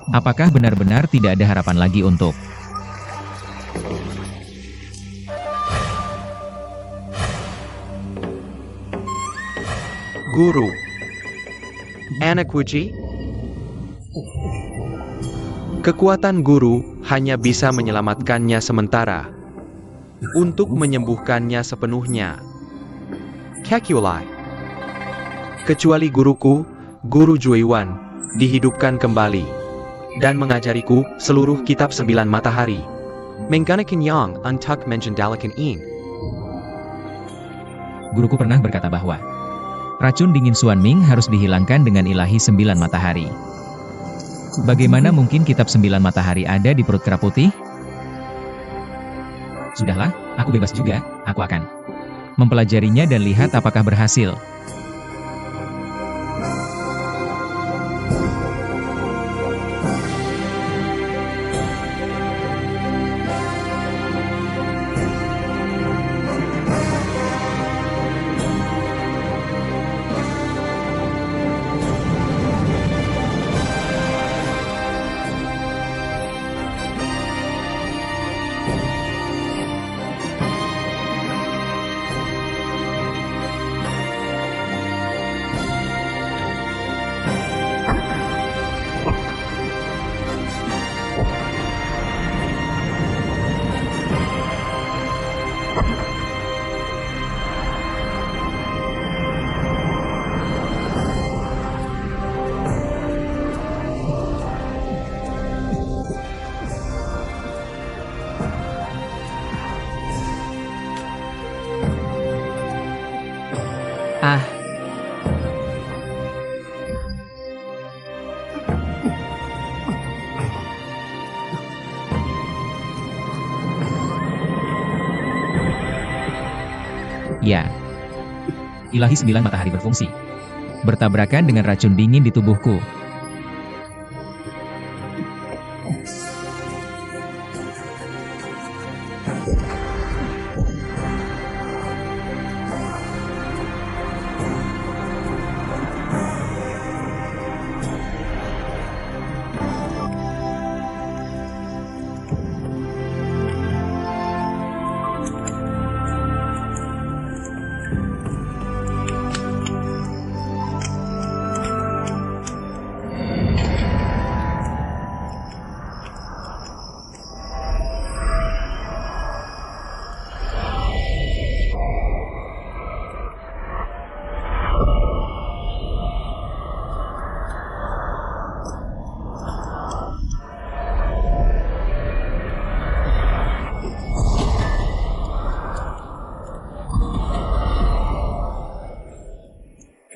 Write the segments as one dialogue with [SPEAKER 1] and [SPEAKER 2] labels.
[SPEAKER 1] Apakah benar-benar tidak ada harapan lagi untuk
[SPEAKER 2] Guru. Anak Wuji? Kekuatan guru hanya bisa menyelamatkannya sementara. Untuk menyembuhkannya sepenuhnya. Kekulai. Kecuali guruku, Guru Juiwan, dihidupkan kembali. Dan mengajariku seluruh kitab 9 matahari. Mengganakan yang untuk menjendalakan in.
[SPEAKER 1] guruku pernah berkata bahwa racun dingin Xuan Ming harus dihilangkan dengan ilahi 9 matahari. Bagaimana mungkin kitab 9 matahari ada di perut kera putih? Sudahlah, aku bebas juga, aku akan mempelajarinya dan lihat apakah berhasil. Ah, ya. Ilahi 9 matahari berfungsi. Bertabrakan dengan racun dingin di tubuhku.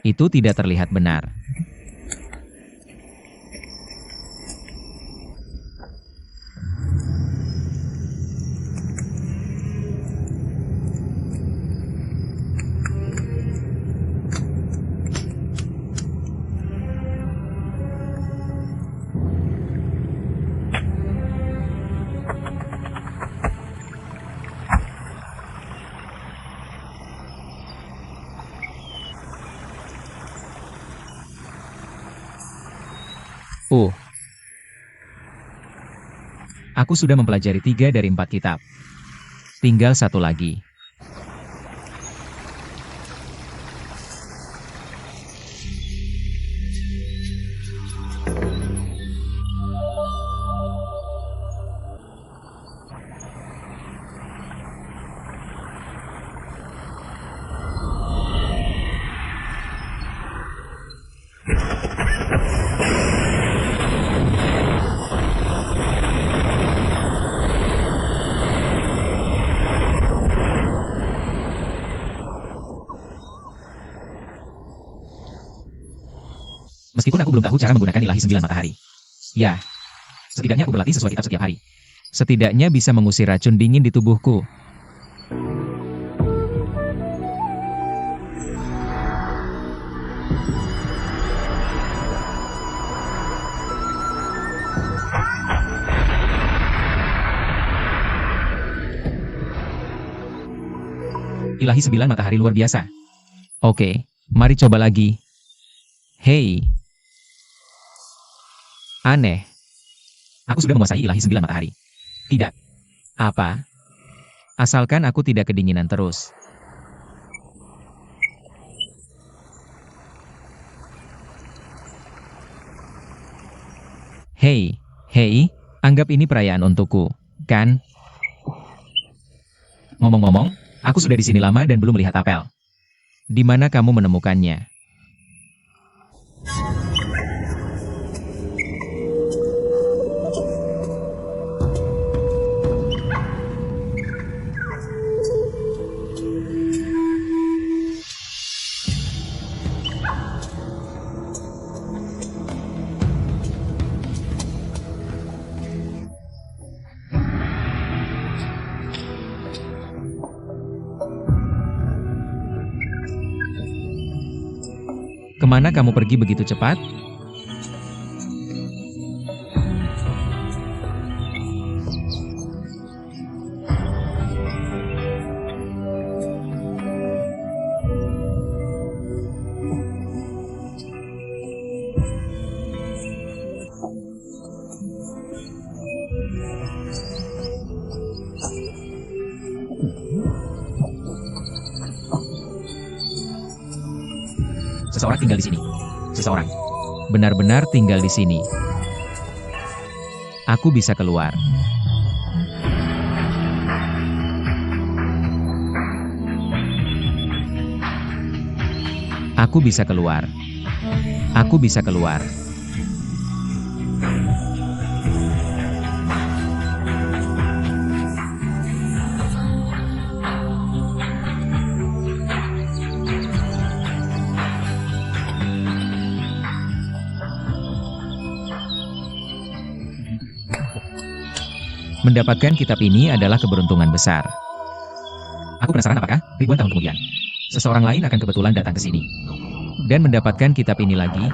[SPEAKER 1] Itu tidak terlihat benar. Aku sudah mempelajari 3 dari 4 kitab. Tinggal 1 lagi. Meskipun aku belum tahu cara menggunakan ilahi 9 matahari. Ya, setidaknya aku berlatih sesuai kitab setiap hari. Setidaknya bisa mengusir racun dingin di tubuhku. Ilahi 9 matahari luar biasa. Oke, mari coba lagi. Hei. Aneh. Aku sudah menguasai ilahi 9 matahari. Tidak. Apa? Asalkan aku tidak kedinginan terus. Hei, anggap ini perayaan untukku, kan? Ngomong-ngomong, aku sudah di sini lama dan belum melihat apel. Di mana kamu menemukannya? Kemana kamu pergi begitu cepat? Seseorang tinggal di sini. Seseorang benar-benar tinggal di sini. Aku bisa keluar. Aku bisa keluar. Aku bisa keluar. Mendapatkan kitab ini adalah keberuntungan besar. Aku penasaran apakah ribuan tahun kemudian seseorang lain akan kebetulan datang ke sini dan mendapatkan kitab ini lagi.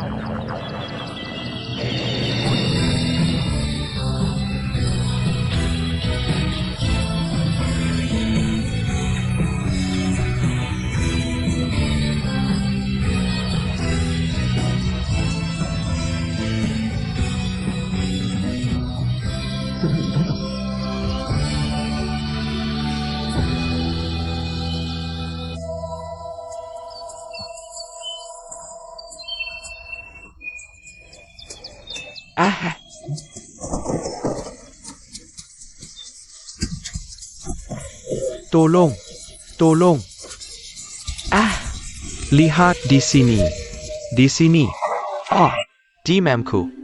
[SPEAKER 2] Tolong, tolong. Lihat di sini. Di sini. Demamku.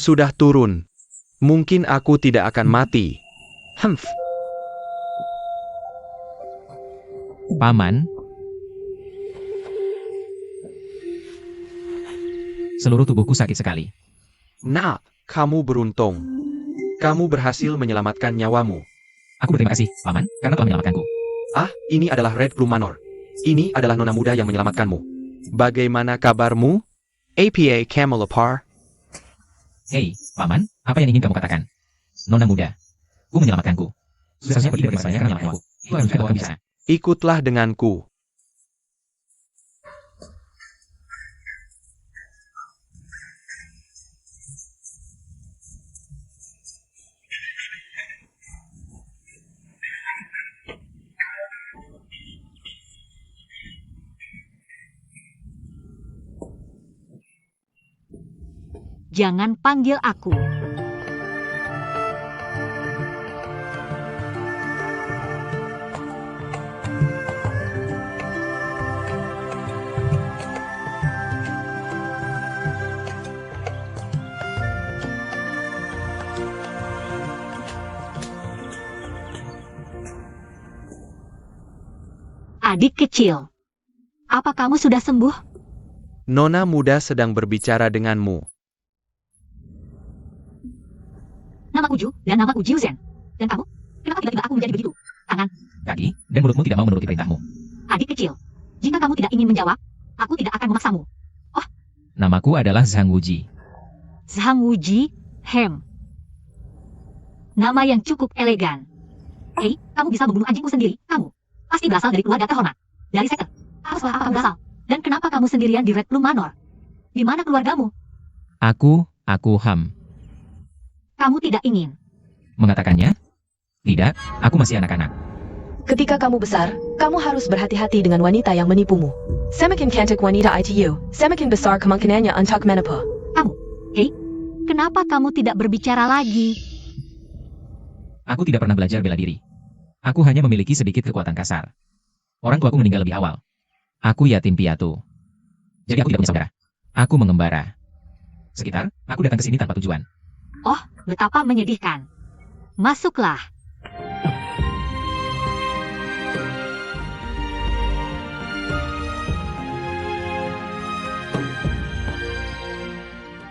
[SPEAKER 2] Sudah turun. Mungkin aku tidak akan mati.
[SPEAKER 1] Paman, seluruh tubuhku sakit sekali.
[SPEAKER 2] Nah, kamu beruntung. Kamu berhasil menyelamatkan nyawamu.
[SPEAKER 1] Aku berterima kasih, Paman, karena telah menyelamatkanku.
[SPEAKER 2] Ini adalah Red Blue Manor. Ini adalah nona muda yang menyelamatkanmu. Bagaimana kabarmu? APA Camelopard.
[SPEAKER 1] Hei, Paman, apa yang ingin kamu katakan? Nona muda, ku menyelamatkanku. Seharusnya pergi dari masalahnya karena menyelamatkanku. Itu harus kamu bisa.
[SPEAKER 2] Ikutlah denganku.
[SPEAKER 3] Jangan panggil aku. Adik kecil, apa kamu sudah sembuh?
[SPEAKER 2] Nona muda sedang berbicara denganmu.
[SPEAKER 3] Namaku Ju, dan namaku Jiu Zhen. Dan kamu? Kenapa tiba-tiba aku menjadi begitu? Tangan,
[SPEAKER 1] Kaki, dan mulutmu tidak mau menuruti perintahmu.
[SPEAKER 3] adik kecil. Jika kamu tidak ingin menjawab,
[SPEAKER 1] Namaku adalah Zhang Wuji.
[SPEAKER 3] Zhang Wuji, Nama yang cukup elegan. Hei, kamu bisa membunuh anjingku sendiri, kamu. Pasti berasal dari keluarga terhormat. Dari sekte. Apa kamu berasal? Dan kenapa kamu sendirian di Red Plum Manor? Di mana keluargamu?
[SPEAKER 1] Aku Ham.
[SPEAKER 3] Kamu tidak ingin.
[SPEAKER 1] Mengatakannya? Tidak, aku masih anak-anak.
[SPEAKER 4] Ketika kamu besar, kamu harus berhati-hati dengan wanita yang menipumu. Semakin cantik wanita itu, semakin besar kemungkinannya untuk menipu.
[SPEAKER 3] Kamu. Hei, kenapa kamu tidak berbicara lagi?
[SPEAKER 1] Aku tidak pernah belajar bela diri. Aku hanya memiliki sedikit kekuatan kasar. Orang tuaku meninggal lebih awal. Aku yatim piatu. Jadi aku tidak punya saudara. Aku mengembara. Sekitar, aku datang ke sini tanpa tujuan.
[SPEAKER 3] Oh, betapa menyedihkan. Masuklah.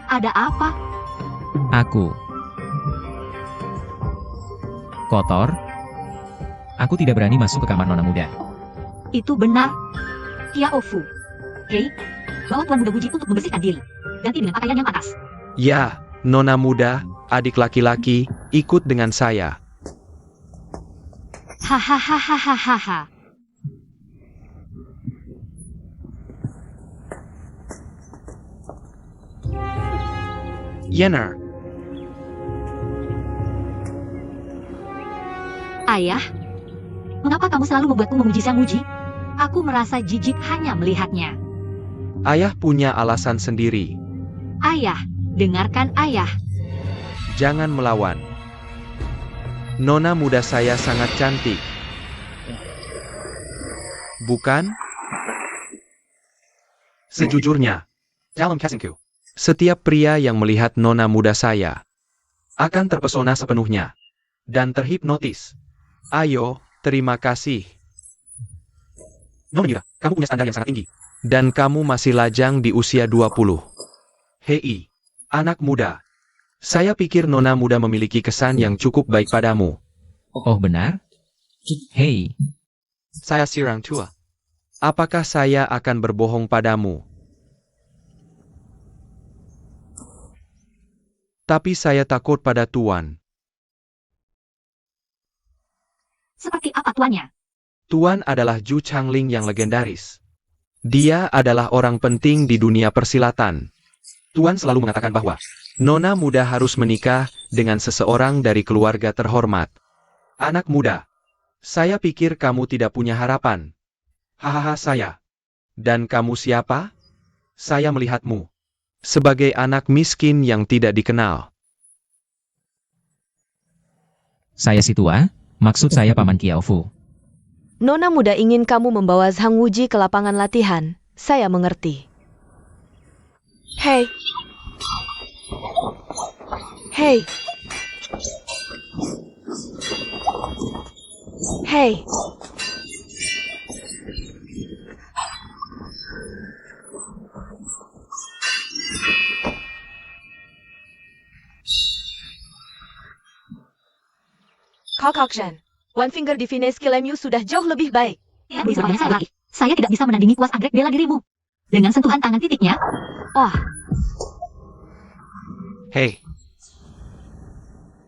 [SPEAKER 3] Ada apa?
[SPEAKER 1] Aku kotor. Aku tidak berani masuk ke kamar nona muda.
[SPEAKER 3] Itu benar. Tia Ofu. Hei, bawa Tuan Muda Wuji untuk membersihkan diri. Ganti dengan pakaian yang pantas.
[SPEAKER 2] Ya, nona muda, adik laki-laki, ikut dengan saya.
[SPEAKER 3] Hahaha.
[SPEAKER 2] Yenner,
[SPEAKER 3] Ayah, mengapa kamu selalu membuatku memuji Zhang Wuji? Aku merasa jijik hanya melihatnya.
[SPEAKER 2] ayah punya alasan sendiri.
[SPEAKER 3] Ayah, dengarkan ayah.
[SPEAKER 2] Jangan melawan. Nona muda saya sangat cantik. Bukan? Sejujurnya, dalam kasingku, setiap pria yang melihat nona muda saya akan terpesona sepenuhnya dan terhipnotis. Ayo, terima kasih. Nona Mira, kamu punya standar yang sangat tinggi. Dan kamu masih lajang di usia 20. Hei, anak muda. Saya pikir nona muda memiliki kesan yang cukup baik padamu.
[SPEAKER 1] Oh benar? Hei,
[SPEAKER 2] Saya si orang tua. Apakah saya akan berbohong padamu? Tapi saya takut pada Tuan.
[SPEAKER 3] Seperti apa tuannya?
[SPEAKER 2] Tuan adalah Zhu Changling yang legendaris. Dia adalah orang penting di dunia persilatan. Tuan selalu mengatakan bahwa nona muda harus menikah dengan seseorang dari keluarga terhormat. Anak muda, saya pikir kamu tidak punya harapan. Hahaha saya. Dan kamu siapa? Saya melihatmu sebagai anak miskin yang tidak dikenal.
[SPEAKER 1] saya si tua, maksud saya Paman Kiaofu.
[SPEAKER 4] Nona muda ingin kamu membawa Zhang Wuji ke lapangan latihan. Saya mengerti. Hei. Hei. Hei. Kokokjen, One Finger Divine skill MU sudah jauh lebih baik.
[SPEAKER 3] Tidak bisa banyak saya lagi. Saya tidak bisa menandingi kuas anggrek bela dirimu. Dengan sentuhan tangan titiknya. Oh,
[SPEAKER 2] Hey.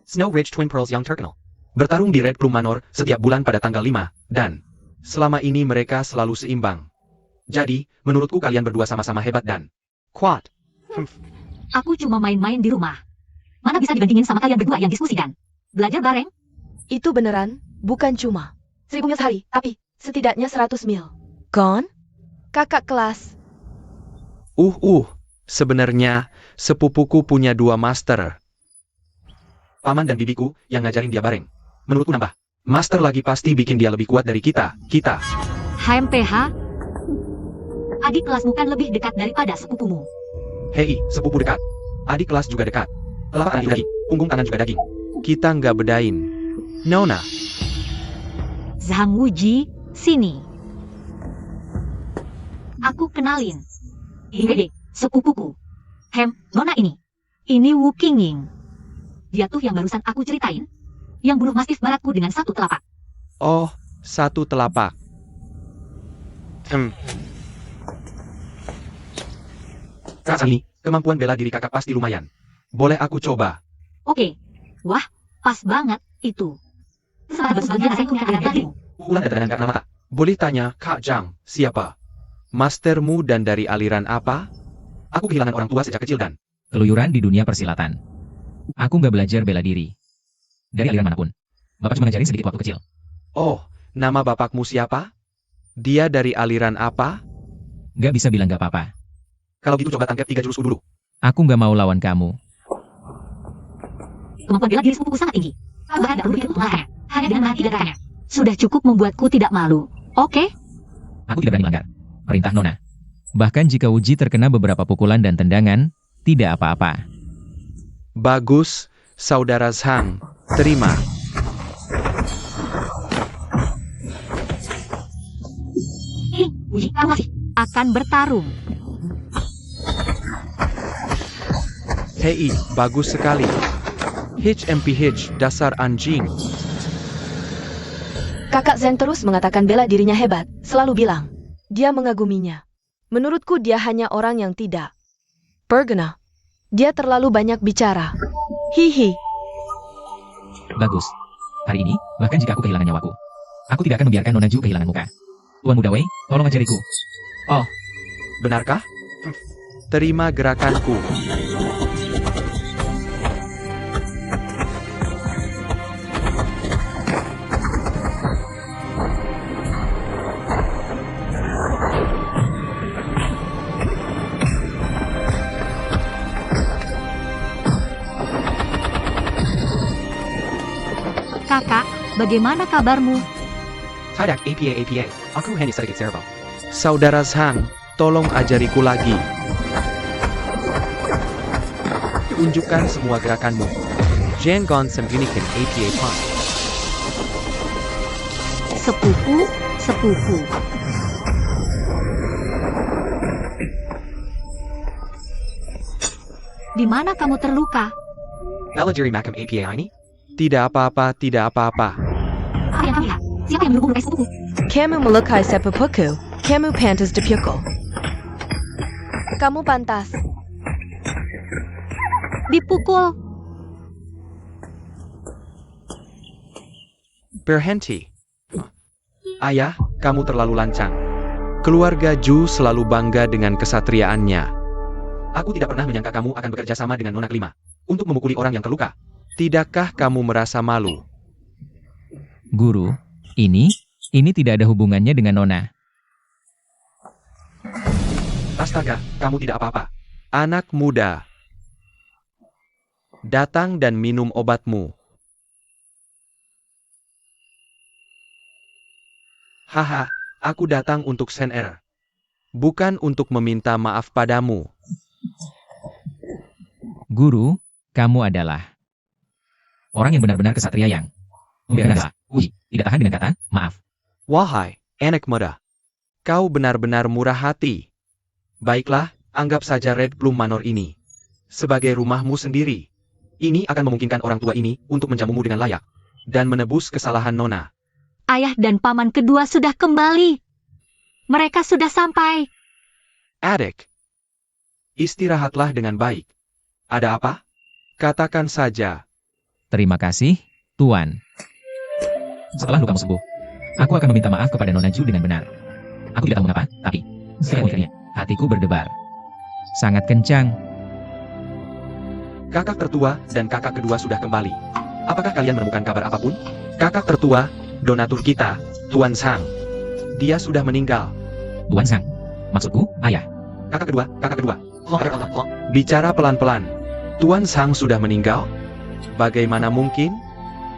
[SPEAKER 2] Snow Ridge Twin Pearls Young Terkenal. Bertarung di Red Plum Manor setiap bulan pada tanggal 5, dan selama ini mereka selalu seimbang. Jadi, menurutku kalian berdua sama-sama hebat dan kuat.
[SPEAKER 3] aku cuma main-main di rumah. Mana bisa dibandingin sama kalian berdua yang diskusi dan belajar bareng?
[SPEAKER 4] Itu beneran, bukan cuma 1000 mil sehari, tapi setidaknya 100 mil. Kon? Kakak kelas.
[SPEAKER 2] Sebenarnya, sepupuku punya 2 master. Paman dan bibiku yang ngajarin dia bareng. Menurutku nambah. Master lagi pasti bikin dia lebih kuat dari kita.
[SPEAKER 3] HMPH? Adik kelasmu kan lebih dekat daripada sepupumu.
[SPEAKER 2] Hei, sepupu dekat. Adik kelas juga dekat. Telapak tangan daging, punggung tangan juga daging. Kita nggak bedain. Nona.
[SPEAKER 3] Zhang Wuji, sini. Aku kenalin. Ini sepupuku. Nona ini. Ini Wu Qingying. Dia tuh yang barusan aku ceritain. Yang bunuh mastif baratku dengan 1 telapak.
[SPEAKER 2] Oh, 1 telapak. Saat ini, kemampuan bela diri kakak pasti lumayan. Boleh aku coba?
[SPEAKER 3] Oke. Wah, pas banget itu. Salah bagian saya punya dirimu.
[SPEAKER 2] Pukulan dan tendangan karena mata. Boleh tanya, Kak Zhang, siapa? Mastermu dan dari aliran apa? Aku kehilangan orang tua sejak kecil dan...
[SPEAKER 1] Keluyuran di dunia persilatan. Aku nggak belajar bela diri. Dari aliran manapun. Bapak cuma ngajarin sedikit waktu kecil.
[SPEAKER 2] Oh, nama bapakmu siapa? Dia dari aliran apa?
[SPEAKER 1] Nggak bisa bilang nggak apa-apa.
[SPEAKER 2] Kalau gitu coba tangkap 3 jurusku dulu.
[SPEAKER 1] Aku nggak mau lawan kamu.
[SPEAKER 3] Kemampuan bela diri sepupuku sangat tinggi. Bahkan tidak perlu berpikir untuk mengalahkannya. Hanya dengan melatih gerakannya. Sudah cukup membuatku tidak malu. Oke?
[SPEAKER 1] Aku tidak berani melanggar perintah Nona. Bahkan jika Uji terkena beberapa pukulan dan tendangan, tidak apa-apa.
[SPEAKER 2] Bagus, Saudara Zhang. Terima.
[SPEAKER 3] Hei, Uji, kamu masih akan bertarung.
[SPEAKER 2] Hei, bagus sekali. HMPH, dasar anjing.
[SPEAKER 4] Kakak Zen terus mengatakan bela dirinya hebat, selalu bilang. Dia mengaguminya. Menurutku dia hanya orang yang tidak berguna. Dia terlalu banyak bicara. Hihi.
[SPEAKER 1] Bagus. Hari ini, bahkan jika aku kehilangan nyawaku, aku tidak akan membiarkan Nona Ju kehilangan muka. Tuan Muda Wei, tolong ajariku. Oh,
[SPEAKER 2] Benarkah? Terima gerakanku.
[SPEAKER 3] Kakak, bagaimana kabarmu?
[SPEAKER 1] Tidak, APA. Aku hanya sedikit serba.
[SPEAKER 2] Saudara Zhang, tolong ajariku lagi. Tunjukkan semua gerakanmu. Jangan sembunyikan APA Punch.
[SPEAKER 3] Sepupu. Di mana kamu terluka?
[SPEAKER 1] Bela diri makam APA ini?
[SPEAKER 2] Tidak apa-apa, tidak apa-apa.
[SPEAKER 3] Apa yang kamu lihat? Siapa yang melukai sepupuku?
[SPEAKER 4] Kamu melukai sepupuku. Kamu pantas dipukul. Kamu pantas
[SPEAKER 3] Dipukul.
[SPEAKER 2] Berhenti. Ayah, kamu terlalu lancang. Keluarga Ju selalu bangga dengan kesatriaannya. Aku tidak pernah menyangka kamu akan bekerja sama dengan Nona Kelima untuk memukuli orang yang terluka. Tidakkah kamu merasa malu?
[SPEAKER 1] Guru, ini tidak ada hubungannya dengan Nona.
[SPEAKER 2] Astaga, kamu tidak apa-apa. Anak muda. Datang dan minum obatmu. Haha, aku datang untuk Sen-er. Bukan untuk meminta maaf padamu.
[SPEAKER 1] Guru, kamu adalah orang yang benar-benar kesatria yang membiarkan Uji tidak tahan dengan kata maaf.
[SPEAKER 2] Wahai, anak muda. Kau benar-benar murah hati. Baiklah, anggap saja Red Plum Manor ini sebagai rumahmu sendiri. Ini akan memungkinkan orang tua ini untuk menjamumu dengan layak dan menebus kesalahan Nona.
[SPEAKER 3] Ayah dan paman kedua sudah kembali. Mereka sudah sampai.
[SPEAKER 2] Adik, istirahatlah dengan baik. Ada apa? Katakan saja.
[SPEAKER 1] Terima kasih, Tuan. Setelah lukamu sembuh, aku akan meminta maaf kepada Nona Ju dengan benar. Aku tidak tahu mengapa, tapi setelah melihatnya, hatiku berdebar. Sangat kencang.
[SPEAKER 2] Kakak tertua dan kakak kedua sudah kembali. Apakah kalian menemukan kabar apapun? Kakak tertua, donatur kita, Tuan Zhang. Dia sudah meninggal.
[SPEAKER 1] Tuan Zhang, maksudku, ayah.
[SPEAKER 2] Kakak kedua. Bicara pelan-pelan. Tuan Zhang sudah meninggal? Bagaimana mungkin?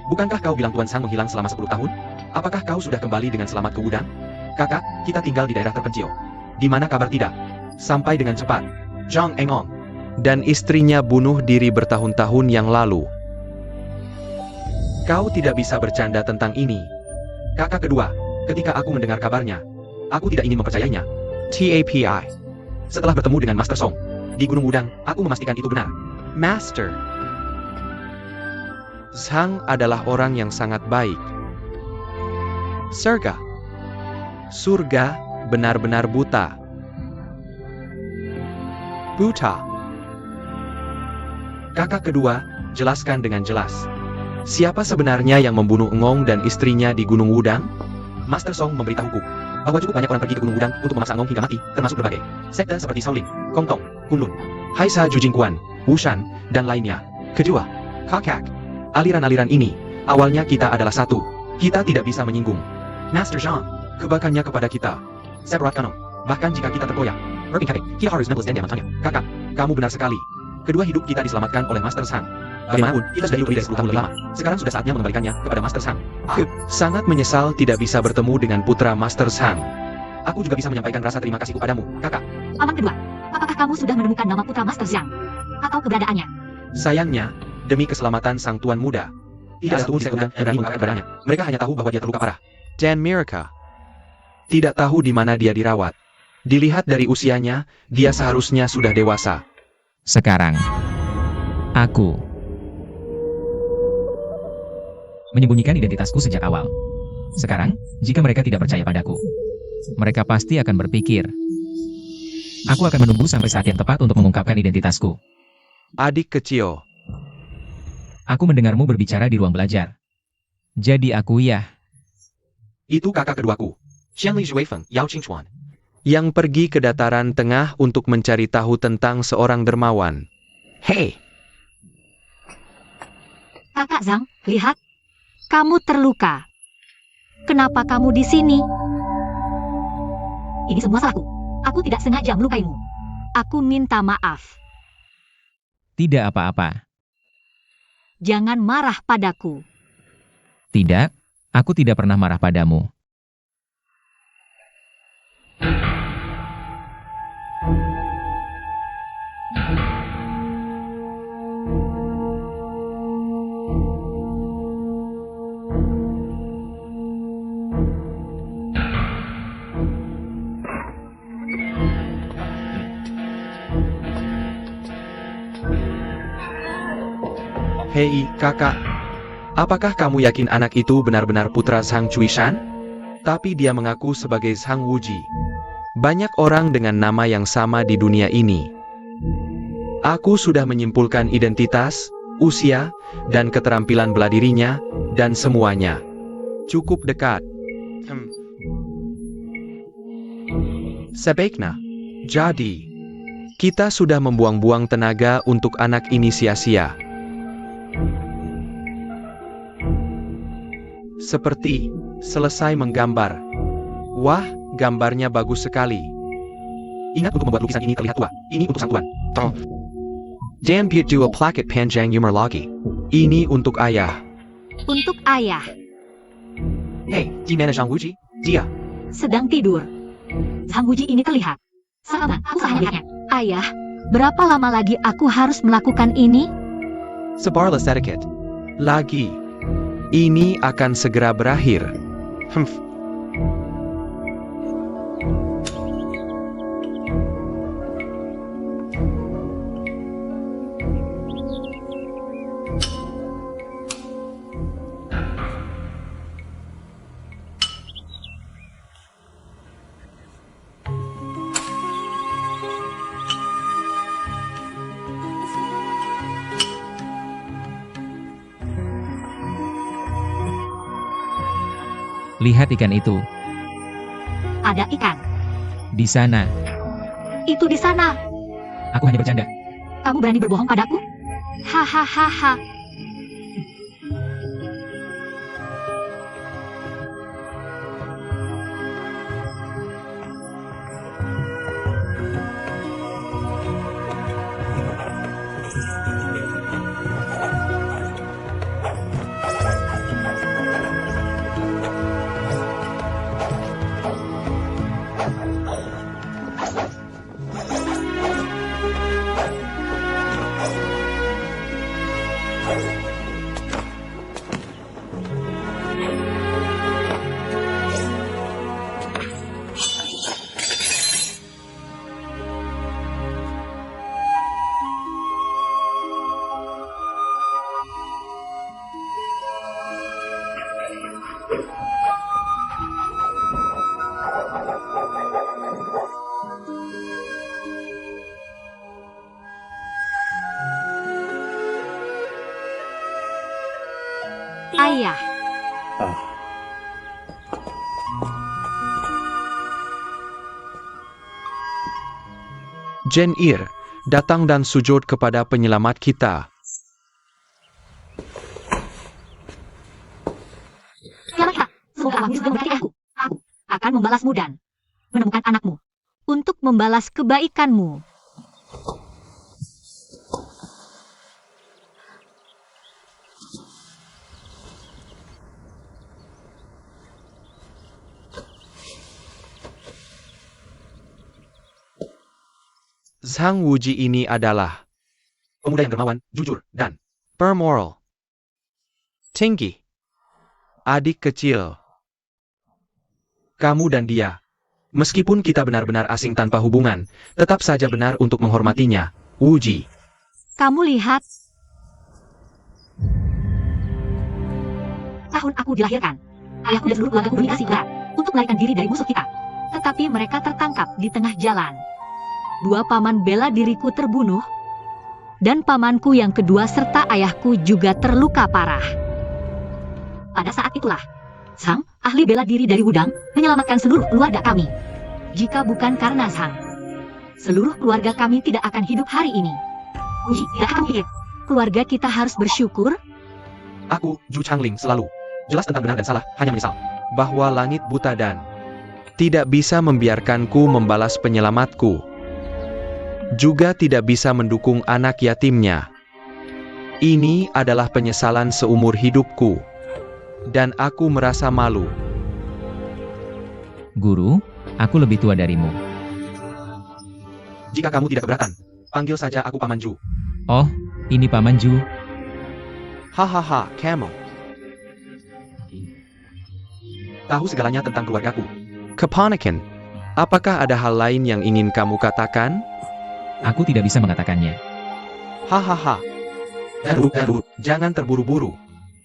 [SPEAKER 2] Bukankah kau bilang Tuan Zhang menghilang selama 10 tahun? Apakah kau sudah kembali dengan selamat ke gudang? Kakak, kita tinggal di daerah terpencil. Di mana kabar tidak? Sampai dengan cepat. Zhang Engong. Dan istrinya bunuh diri bertahun-tahun yang lalu. Kau tidak bisa bercanda tentang ini. Kakak kedua, ketika aku mendengar kabarnya, aku tidak ingin mempercayainya. TAPI. Setelah bertemu dengan Master Song di Gunung Wudang, aku memastikan itu benar. Master. Zhang adalah orang yang sangat baik. Surga benar-benar buta. Buta. Kakak kedua, jelaskan dengan jelas. Siapa sebenarnya yang membunuh Ngong dan istrinya di Gunung Wudang? Master Song memberitahuku bahwa cukup banyak orang pergi ke Gunung Wudang untuk memaksa Ngong hingga mati, termasuk berbagai sekte seperti Shaolin, Kongtong, Kunlun, Haisa Jujingkuan, Wushan, dan lainnya. Kedua, Kakak. Aliran-aliran ini, awalnya kita adalah satu. Kita tidak bisa menyinggung. Master Zhang, kebaikannya kepada kita. Seberat kanon, bahkan jika kita tergoyah. Irving Kakek, kita harus nebus dan diamankannya. Kakak, kamu benar sekali. Kedua hidup kita diselamatkan oleh Master Zhang. Bagaimanapun, kita sudah hidup lebih dari 10 tahun lebih lama. Sekarang sudah saatnya mengembalikannya kepada Master Zhang. Sangat menyesal tidak bisa bertemu dengan putra Master Zhang. Aku juga bisa menyampaikan rasa terima kasihku padamu, kakak.
[SPEAKER 3] Paman kedua, apakah kamu sudah menemukan nama putra Master Zhang? Atau keberadaannya?
[SPEAKER 2] Sayangnya, demi keselamatan sang tuan muda, tidak satu pun sekunder yang berani mengungkapkan keberadaannya. Mereka hanya tahu bahwa dia terluka parah. Dan Mirka tidak tahu di mana dia dirawat. Dilihat dari usianya, dia seharusnya sudah dewasa.
[SPEAKER 1] Sekarang, aku menyembunyikan identitasku sejak awal. Sekarang, jika mereka tidak percaya padaku, mereka pasti akan berpikir, aku akan menunggu sampai saat yang tepat untuk mengungkapkan identitasku.
[SPEAKER 2] Adik kecil,
[SPEAKER 1] Aku mendengarmu berbicara di ruang belajar. Jadi aku ya.
[SPEAKER 2] itu kakak keduaku, Xianli Zhuifeng, Yao Qingchuan, yang pergi ke dataran tengah untuk mencari tahu tentang seorang dermawan. Hei,
[SPEAKER 3] Kakak Zhang, lihat. Kamu terluka. Kenapa kamu di sini? Ini semua salahku. Aku tidak sengaja melukaimu. Aku minta maaf.
[SPEAKER 1] Tidak apa-apa.
[SPEAKER 3] Jangan marah padaku.
[SPEAKER 1] Tidak, aku tidak pernah marah padamu.
[SPEAKER 2] hei kakak, apakah kamu yakin anak itu benar-benar putra Zhang Chuishan? Tapi dia mengaku sebagai Zhang Wuji. Banyak orang dengan nama yang sama di dunia ini. Aku sudah menyimpulkan identitas, usia, dan keterampilan bela dirinya, dan semuanya. Cukup dekat. Sebaiknya. Jadi, kita sudah membuang-buang tenaga untuk anak ini sia-sia. Seperti selesai menggambar. Wah, gambarnya bagus sekali. Ingat untuk membuat lukisan ini terlihat tua. Ini untuk sang tuan. Dan buat dua plaket panjang umur lagi. Ini untuk ayah.
[SPEAKER 3] Untuk ayah.
[SPEAKER 2] Hei, di mana Zhang Wuji? Dia.
[SPEAKER 3] Sedang tidur. Zhang Wuji ini terlihat. Sahabat, aku salah melihatnya. Ayah, berapa lama lagi aku harus melakukan ini?
[SPEAKER 2] Sabarlah sedikit. Lagi. Ini akan segera berakhir.
[SPEAKER 1] Lihat ikan itu.
[SPEAKER 3] Ada ikan.
[SPEAKER 1] Di sana.
[SPEAKER 3] Itu di sana.
[SPEAKER 1] Aku hanya bercanda.
[SPEAKER 3] Kamu berani berbohong padaku? Hahaha. Ayah.
[SPEAKER 2] Jen Ir datang dan sujud kepada penyelamat kita.
[SPEAKER 3] Selamatlah. Semoga Allahmu sudah memberkati aku. Aku akan membalasmu dan menemukan anakmu untuk membalas kebaikanmu.
[SPEAKER 2] Zhang Wuji ini adalah pemuda yang dermawan, jujur, dan bermoral. Tinggi. Adik kecil. Kamu dan dia. Meskipun kita benar-benar asing tanpa hubungan, tetap saja benar untuk menghormatinya. Wuji.
[SPEAKER 3] Kamu lihat. Tahun aku dilahirkan. Ayahku dan seluruh keluargaku berdikasi berat untuk melarikan diri dari musuh kita. Tetapi mereka tertangkap di tengah jalan. Dua paman bela diriku terbunuh, dan pamanku yang kedua serta ayahku juga terluka parah. Pada saat itulah, Sang, ahli bela diri dari Wudang, menyelamatkan seluruh keluarga kami. Jika bukan karena Sang, seluruh keluarga kami tidak akan hidup hari ini. Wuji, tidak akan hidup. Keluarga kita harus bersyukur.
[SPEAKER 2] Aku, Zhu Changling, selalu jelas tentang benar dan salah, hanya menyesal bahwa langit buta dan tidak bisa membiarkanku membalas penyelamatku. Juga tidak bisa mendukung anak yatimnya. Ini adalah penyesalan seumur hidupku. Dan aku merasa malu.
[SPEAKER 1] Guru, aku lebih tua darimu.
[SPEAKER 2] Jika kamu tidak keberatan, panggil saja aku Paman Zhu.
[SPEAKER 1] Oh, ini Paman Zhu.
[SPEAKER 2] Hahaha, Camel. Tahu segalanya tentang keluargaku. Keponakan, apakah ada hal lain yang ingin kamu katakan?
[SPEAKER 1] Aku tidak bisa mengatakannya.
[SPEAKER 2] Hahaha. Daru, jangan terburu-buru.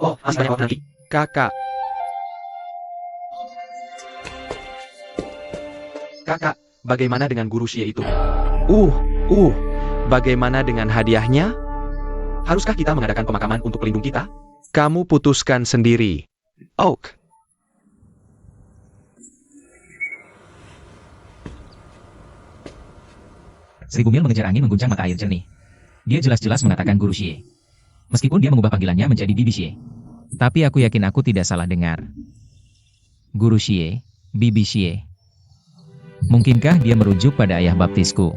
[SPEAKER 2] Oh, masih banyak waktu nanti. Kakak. Kakak, bagaimana dengan guru Xie itu? Bagaimana dengan hadiahnya? Haruskah kita mengadakan pemakaman untuk pelindung kita? Kamu putuskan sendiri. Oak.
[SPEAKER 1] Seribu mil mengejar angin mengguncang mata air jernih. Dia jelas-jelas mengatakan Guru Xie. Meskipun dia mengubah panggilannya menjadi Bibi Xie. Tapi aku yakin aku tidak salah dengar. Guru Xie, Bibi Xie. Mungkinkah dia merujuk pada ayah baptisku?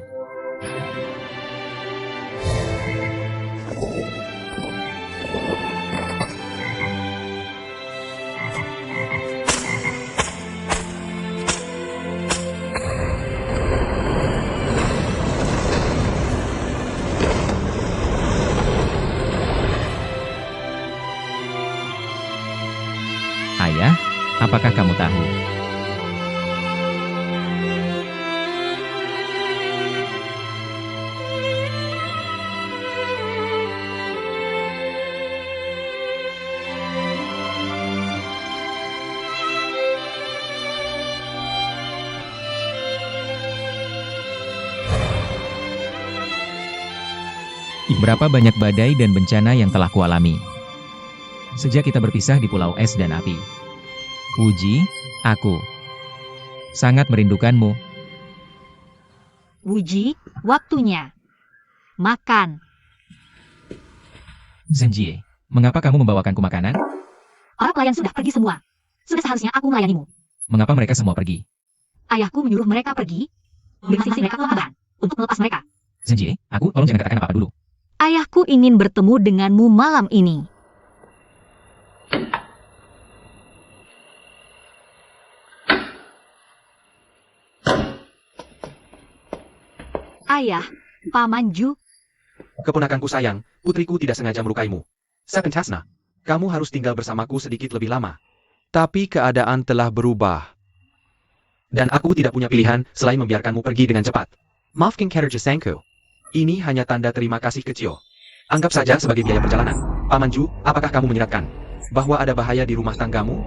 [SPEAKER 1] Ayah, apakah kamu tahu? Berapa banyak badai dan bencana yang telah kualami sejak kita berpisah di Pulau Es dan Api. Wuji, aku sangat merindukanmu.
[SPEAKER 3] Wuji, waktunya makan.
[SPEAKER 1] Zenjie, mengapa kamu membawakanku makanan?
[SPEAKER 3] Para pelayan sudah pergi semua. Sudah seharusnya aku melayanimu.
[SPEAKER 1] Mengapa mereka semua pergi?
[SPEAKER 3] Ayahku menyuruh mereka pergi, memberi masing-masing mereka uang tambahan untuk melepas mereka.
[SPEAKER 1] Zenjie, aku tolong jangan katakan apa-apa dulu.
[SPEAKER 3] Ayahku ingin bertemu denganmu malam ini. Ayah, Paman Zhu.
[SPEAKER 2] Keponakanku sayang, putriku tidak sengaja melukaimu. Sakencasna, kamu harus tinggal bersamaku sedikit lebih lama. Tapi keadaan telah berubah. Dan aku tidak punya pilihan selain membiarkanmu pergi dengan cepat. Maafkan Kerjasengku. Ini hanya tanda terima kasih kecil. Anggap saja sebagai biaya perjalanan. Paman Zhu, apakah kamu menyeratkan bahwa ada bahaya di rumah tanggamu?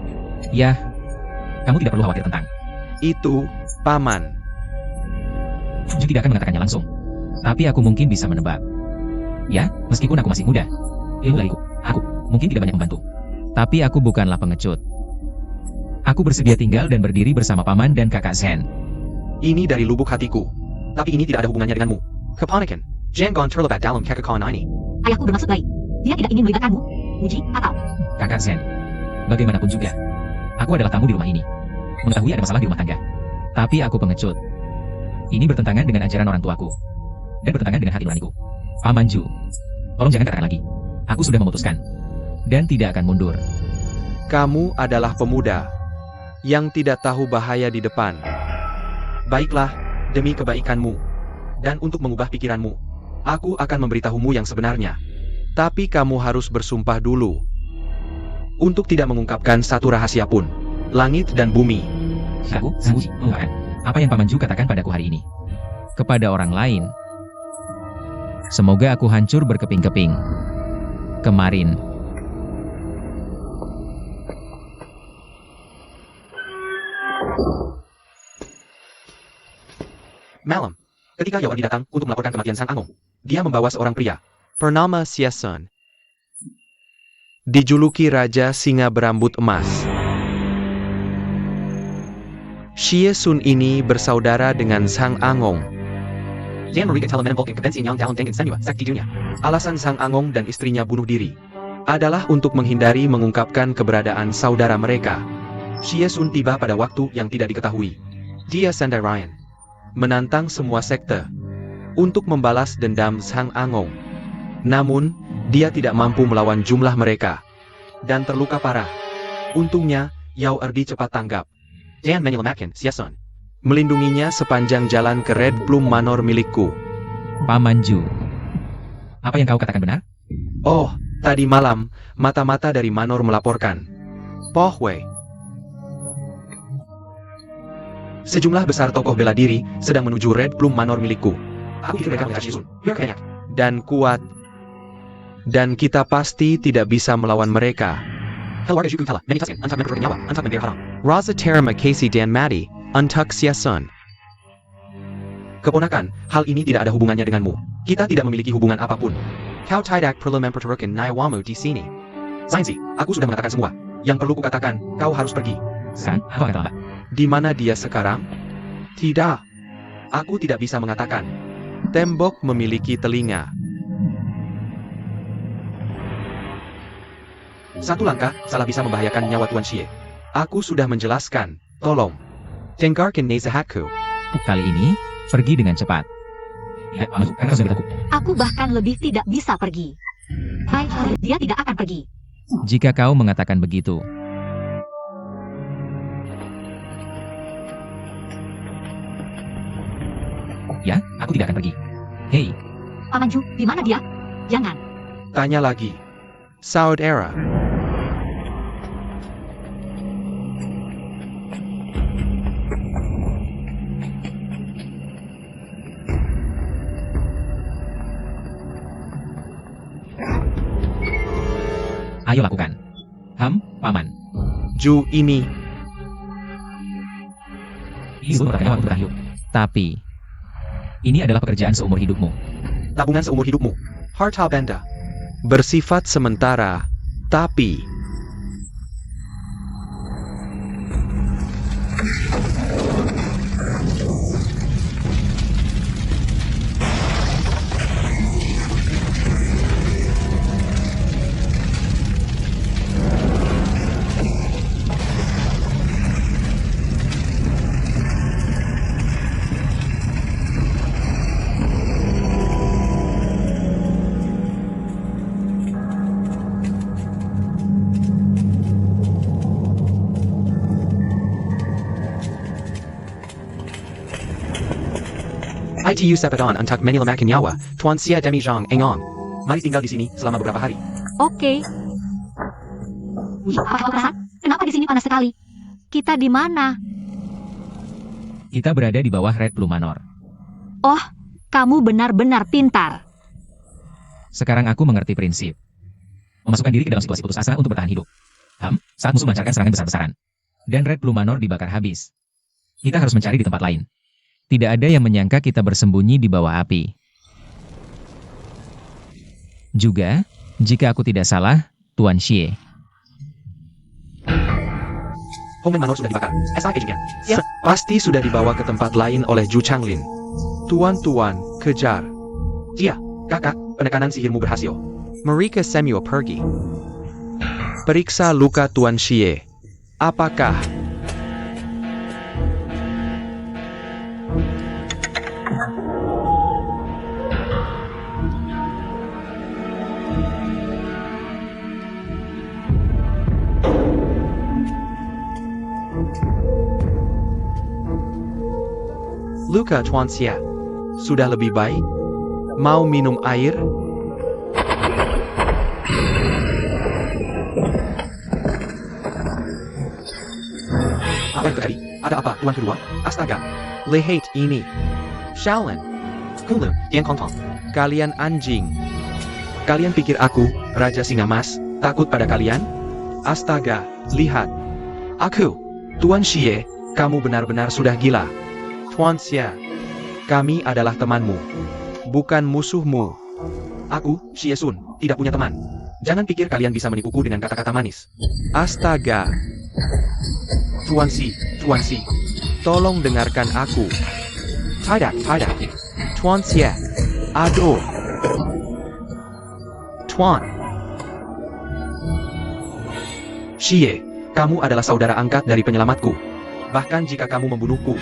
[SPEAKER 1] Ya, kamu tidak perlu khawatir tentang
[SPEAKER 2] Itu, Paman.
[SPEAKER 1] Zhu tidak akan mengatakannya langsung. Tapi aku mungkin bisa menebak. Ya, meskipun aku masih muda, ilmu dariku, aku mungkin tidak banyak membantu. Tapi aku bukanlah pengecut. Aku bersedia tinggal dan berdiri bersama paman dan kakak Sen.
[SPEAKER 2] Ini dari lubuk hatiku. Tapi ini tidak ada hubungannya denganmu. Keponakan, jangan terlibat dalam kekecewaan ini.
[SPEAKER 3] Ayahku bermaksud baik. Dia tidak ingin melibatkanmu, Muji, atau...
[SPEAKER 1] Kakak Sen, bagaimanapun juga, aku adalah tamu di rumah ini. Mengetahui ada masalah di rumah tangga. Tapi aku pengecut. Ini bertentangan dengan ajaran orang tuaku. Dan bertentangan dengan hati nuraniku. Paman Ju, tolong jangan katakan lagi. Aku sudah memutuskan. Dan tidak akan mundur.
[SPEAKER 2] Kamu adalah pemuda yang tidak tahu bahaya di depan. Baiklah, demi kebaikanmu, dan untuk mengubah pikiranmu, aku akan memberitahumu yang sebenarnya. Tapi kamu harus bersumpah dulu untuk tidak mengungkapkan satu rahasia pun. Langit dan bumi.
[SPEAKER 1] Aku, Sang Muji, mengungkapkan apa yang Paman Ju katakan padaku hari ini kepada orang lain. Semoga aku hancur berkeping-keping. Kemarin.
[SPEAKER 2] Malam, ketika Yawardi datang untuk melaporkan kematian Sang Angong, dia membawa seorang pria bernama Xie Sun. Dijuluki Raja Singa Berambut Emas. Xie Sun ini bersaudara dengan Sang Angong. Alasan Sang Angong dan istrinya bunuh diri adalah untuk menghindari mengungkapkan keberadaan saudara mereka. Xie Sun tiba pada waktu yang tidak diketahui. Dia Sandarayan menantang semua sekte untuk membalas dendam Sang Angong. Namun, dia tidak mampu melawan jumlah mereka dan terluka parah. Untungnya, Yawardi cepat tanggap dan menyelamatkan Xie Sun, melindunginya sepanjang jalan ke Red Plum Manor milikku.
[SPEAKER 1] Paman Ju, apa yang kau katakan benar?
[SPEAKER 2] Oh, tadi malam, mata-mata dari Manor melaporkan. Po Hui, sejumlah besar tokoh bela diri sedang menuju Red Plum Manor milikku. Aku pikir mereka melihat Xie Sun dan kuat. Dan kita pasti tidak bisa melawan mereka. Raza Terima Casey dan Mati, untuk Xie Sun. Keponakan, hal ini tidak ada hubungannya denganmu. Kita tidak memiliki hubungan apapun. Kau tidak perlu mempertaruhkan nyawamu di sini. Sainzi, aku sudah mengatakan semua. Yang perlu kukatakan, kau harus pergi.
[SPEAKER 1] Sang, aku akan terlambat.
[SPEAKER 2] Di mana dia sekarang? Tidak. Aku tidak bisa mengatakan. Tembok memiliki telinga. Satu langkah, salah bisa membahayakan nyawa Tuan Xie. Aku sudah menjelaskan. Tolong. Dengarkan nasihatku.
[SPEAKER 1] Kali ini, pergi dengan cepat. Ya, Paman Ju, karena sudah beritahu.
[SPEAKER 3] Aku bahkan lebih tidak bisa pergi. Hai, dia tidak akan pergi.
[SPEAKER 1] Jika kau mengatakan begitu. Ya, aku tidak akan pergi. Hei,
[SPEAKER 3] Paman Ju, di mana dia? Jangan.
[SPEAKER 2] Tanya lagi. Saudara.
[SPEAKER 1] ayo lakukan. Paman.
[SPEAKER 2] Ju ini.
[SPEAKER 1] Ini sebuah nyawa untuk bertahan hidup. Tapi, ini adalah pekerjaan seumur hidupmu.
[SPEAKER 2] Tabungan seumur hidupmu. Harta benda. Bersifat sementara, tapi... ITU Sepedon untuk menyelamatkan nyawa Tuan Xie Demi Zhang Engong. Mari tinggal di sini selama beberapa hari.
[SPEAKER 3] Oke. Apa perasaan? Kenapa di sini panas sekali? Kita di mana?
[SPEAKER 1] Kita berada di bawah Red Plum Manor.
[SPEAKER 3] Oh, kamu benar-benar pintar.
[SPEAKER 1] Sekarang aku mengerti prinsip. Memasukkan diri ke dalam situasi putus asa untuk bertahan hidup. Saat musuh melancarkan serangan besar-besaran. Dan Red Plum Manor dibakar habis. Kita harus mencari di tempat lain. Tidak ada yang menyangka kita bersembunyi di bawah api. Juga, jika aku tidak salah, Tuan Xie.
[SPEAKER 2] Hongmen Manor sudah dibakar. Agentnya. Ya. Pasti sudah dibawa ke tempat lain oleh Zhu Changlin. Tuan-tuan, kejar. Iya, kakak, penekanan sihirmu berhasil. Mereka semua pergi. Periksa luka Tuan Xie. Apakah luka Tuan Xie sudah lebih baik? Mau minum air? Apa yang terjadi? Ada apa, Tuan kedua? Astaga. Lihat ini. Shaolin. Kulum, Yang Kongtong. Kalian anjing. Kalian pikir aku, Raja Singa Mas, takut pada kalian? Astaga, lihat. Aku, Tuan Xie, kamu benar-benar sudah gila. Tuan Xie, kami adalah temanmu, bukan musuhmu. Aku, Xie Sun, tidak punya teman. Jangan pikir kalian bisa menipuku dengan kata-kata manis. Astaga. Tuan Xi, tolong dengarkan aku. Tidak. Tuan Xie, aduh. Tuan Xie, kamu adalah saudara angkat dari penyelamatku. Bahkan jika kamu membunuhku,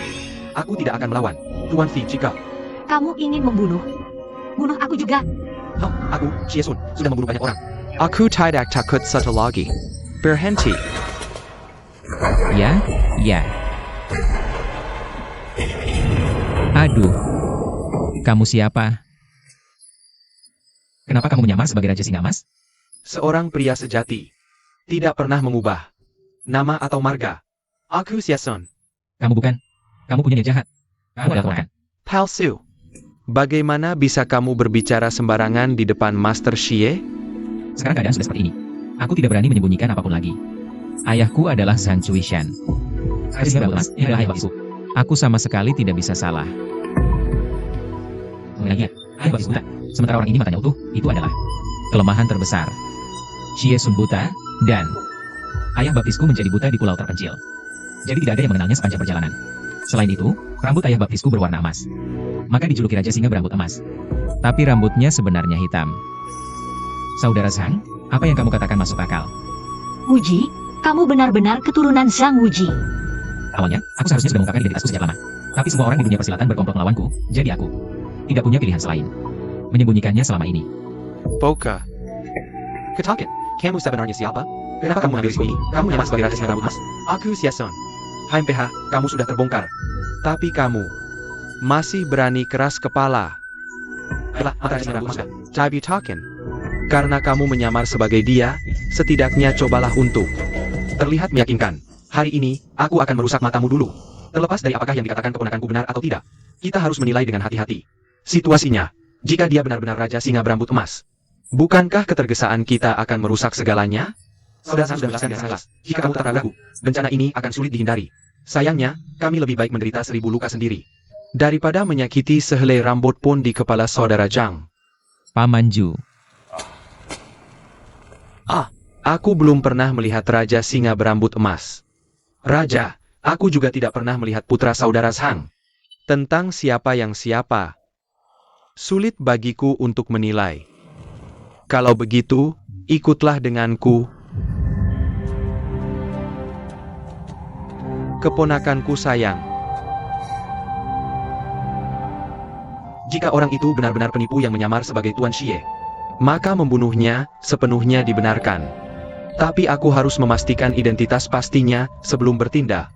[SPEAKER 2] aku tidak akan melawan. Tuan Fi, jika
[SPEAKER 3] Kamu ingin membunuh? Bunuh aku juga.
[SPEAKER 2] aku, Xie Sun, sudah membunuh banyak orang. Aku tidak takut satu lagi. Berhenti.
[SPEAKER 1] Ya. Aduh. Kamu siapa? Kenapa kamu menyamar sebagai Raja Singa Mas?
[SPEAKER 2] Seorang pria sejati. Tidak pernah mengubah nama atau marga. Aku Xie Sun.
[SPEAKER 1] Kamu punya niat jahat. Kamu adalah korban.
[SPEAKER 2] Palsu. Bagaimana bisa kamu berbicara sembarangan di depan Master Xie?
[SPEAKER 1] Sekarang keadaan sudah seperti ini. Aku tidak berani menyembunyikan apapun lagi. Ayahku adalah Zhang Chuishan. Raja Singa Mas, ini adalah ayah baptisku. Aku sama sekali tidak bisa salah. Mengenainya, ayah baptis buta. Sementara orang ini matanya utuh, itu adalah kelemahan terbesar. Xie Sun buta, dan ayah baptisku menjadi buta di pulau terpencil. Jadi tidak ada yang mengenalnya sepanjang perjalanan. Selain itu, rambut ayah baptisku berwarna emas. Maka dijuluki Raja Singa berambut emas. Tapi rambutnya sebenarnya hitam. Saudara Zhang, apa yang kamu katakan masuk akal?
[SPEAKER 3] Wuji, kamu benar-benar keturunan Zhang Wuji.
[SPEAKER 1] Awalnya, aku seharusnya sudah mengungkapkan identitasku sejak lama. Tapi semua orang di dunia persilatan berkomplot melawanku, jadi aku tidak punya pilihan selain menyembunyikannya selama ini.
[SPEAKER 2] Boka. Ketakin, kamu sebenarnya siapa? Kenapa kamu mengambil risiko ini? Kamu menyamar sebagai Raja Singa Rambut Emas? Aku Xie Sun. HMPH, kamu sudah terbongkar. Tapi kamu masih berani keras kepala. Ayolah, Raja Singa Rambut Emas. Tapi Takin. Karena kamu menyamar sebagai dia, setidaknya cobalah untuk terlihat meyakinkan. Hari ini, aku akan merusak matamu dulu. Terlepas dari apakah yang dikatakan keponakanku benar atau tidak, kita harus menilai dengan hati-hati. Situasinya, jika dia benar-benar Raja Singa Berambut Emas, bukankah ketergesaan kita akan merusak segalanya? Saudara sudah menjelaskan dengan jelas, jika kamu tetap ragu, bencana ini akan sulit dihindari. Sayangnya, kami lebih baik menderita 1000 luka sendiri, daripada menyakiti sehelai rambut pun di kepala saudara Zhang.
[SPEAKER 1] Paman Ju.
[SPEAKER 2] Aku belum pernah melihat Raja Singa Berambut Emas. Raja, aku juga tidak pernah melihat putra saudara Zhang. Tentang siapa yang siapa, sulit bagiku untuk menilai. Kalau begitu, ikutlah denganku. Keponakanku sayang. Jika orang itu benar-benar penipu yang menyamar sebagai Tuan Xie, maka membunuhnya sepenuhnya dibenarkan. Tapi aku harus memastikan identitas pastinya sebelum bertindak.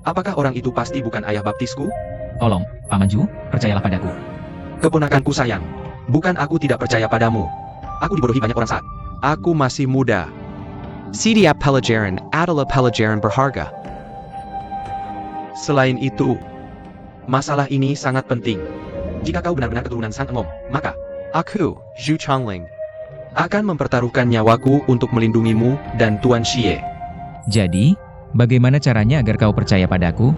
[SPEAKER 2] Apakah orang itu pasti bukan ayah baptisku?
[SPEAKER 1] Tolong, Paman Ju, percayalah padaku.
[SPEAKER 2] Keponakanku sayang, bukan aku tidak percaya padamu. Aku dibodohi banyak orang saat aku masih muda. Sidiap pelajaran adalah pelajaran berharga. Selain itu, masalah ini sangat penting. Jika kau benar-benar keturunan Sang Engom, maka aku, Zhu Changling, akan mempertaruhkan nyawaku untuk melindungimu dan Tuan Xie.
[SPEAKER 1] Jadi, bagaimana caranya agar kau percaya padaku?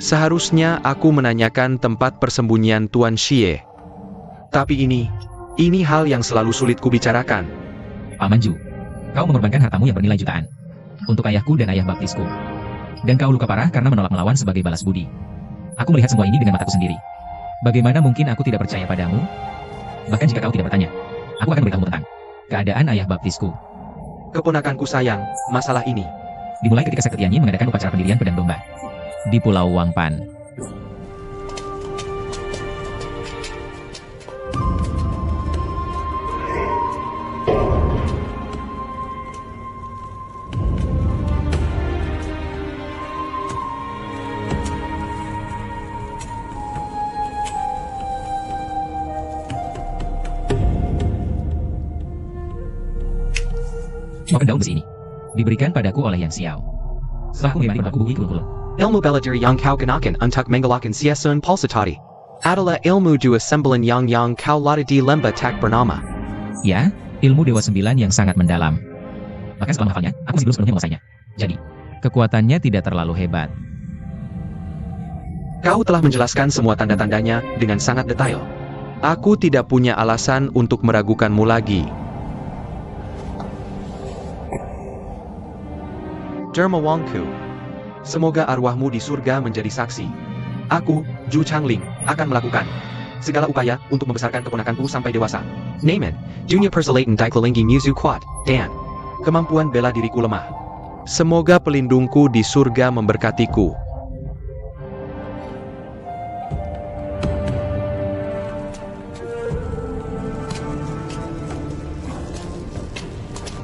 [SPEAKER 2] Seharusnya aku menanyakan tempat persembunyian Tuan Xie. Tapi ini hal yang selalu sulit kubicarakan.
[SPEAKER 1] Paman Ju, kau mengorbankan hartamu yang bernilai jutaan. untuk ayahku dan ayah baptisku. Dan kau luka parah karena menolak melawan sebagai balas budi. Aku melihat semua ini dengan mataku sendiri. Bagaimana mungkin aku tidak percaya padamu? Bahkan jika kau tidak bertanya, aku akan beritahu tentang keadaan ayah baptisku.
[SPEAKER 2] Keponakanku sayang, masalah ini.
[SPEAKER 1] Dimulai ketika sekte Tianyin mengadakan upacara pendirian pedang domba di Pulau Wangpan. Makan daun besi ini diberikan padaku oleh Yang Xiao. Setelah aku mengimani berbaku bumi kulun-kulun.
[SPEAKER 2] Ilmu bela diri yang kau kenakan untuk menggalakan siasun palsatati adalah ilmu dua sembilan yang kau latih di lembah tak bernama.
[SPEAKER 1] Ya, ilmu Dewa Sembilan yang sangat mendalam. Bahkan setelah menghafalnya, aku masih belum sepenuhnya menguasainya. Jadi, kekuatannya tidak terlalu hebat.
[SPEAKER 2] Kau telah menjelaskan semua tanda-tandanya dengan sangat detail. Aku tidak punya alasan untuk meragukanmu lagi. Derma Wangku, semoga arwahmu di surga menjadi saksi. Aku, Zhu Changling, akan melakukan segala upaya untuk membesarkan keponakanku sampai dewasa. Name it, Dunia Perselaatan Dikelilingi Musuh Kuat, dan kemampuan bela diriku lemah. Semoga pelindungku di surga memberkatiku.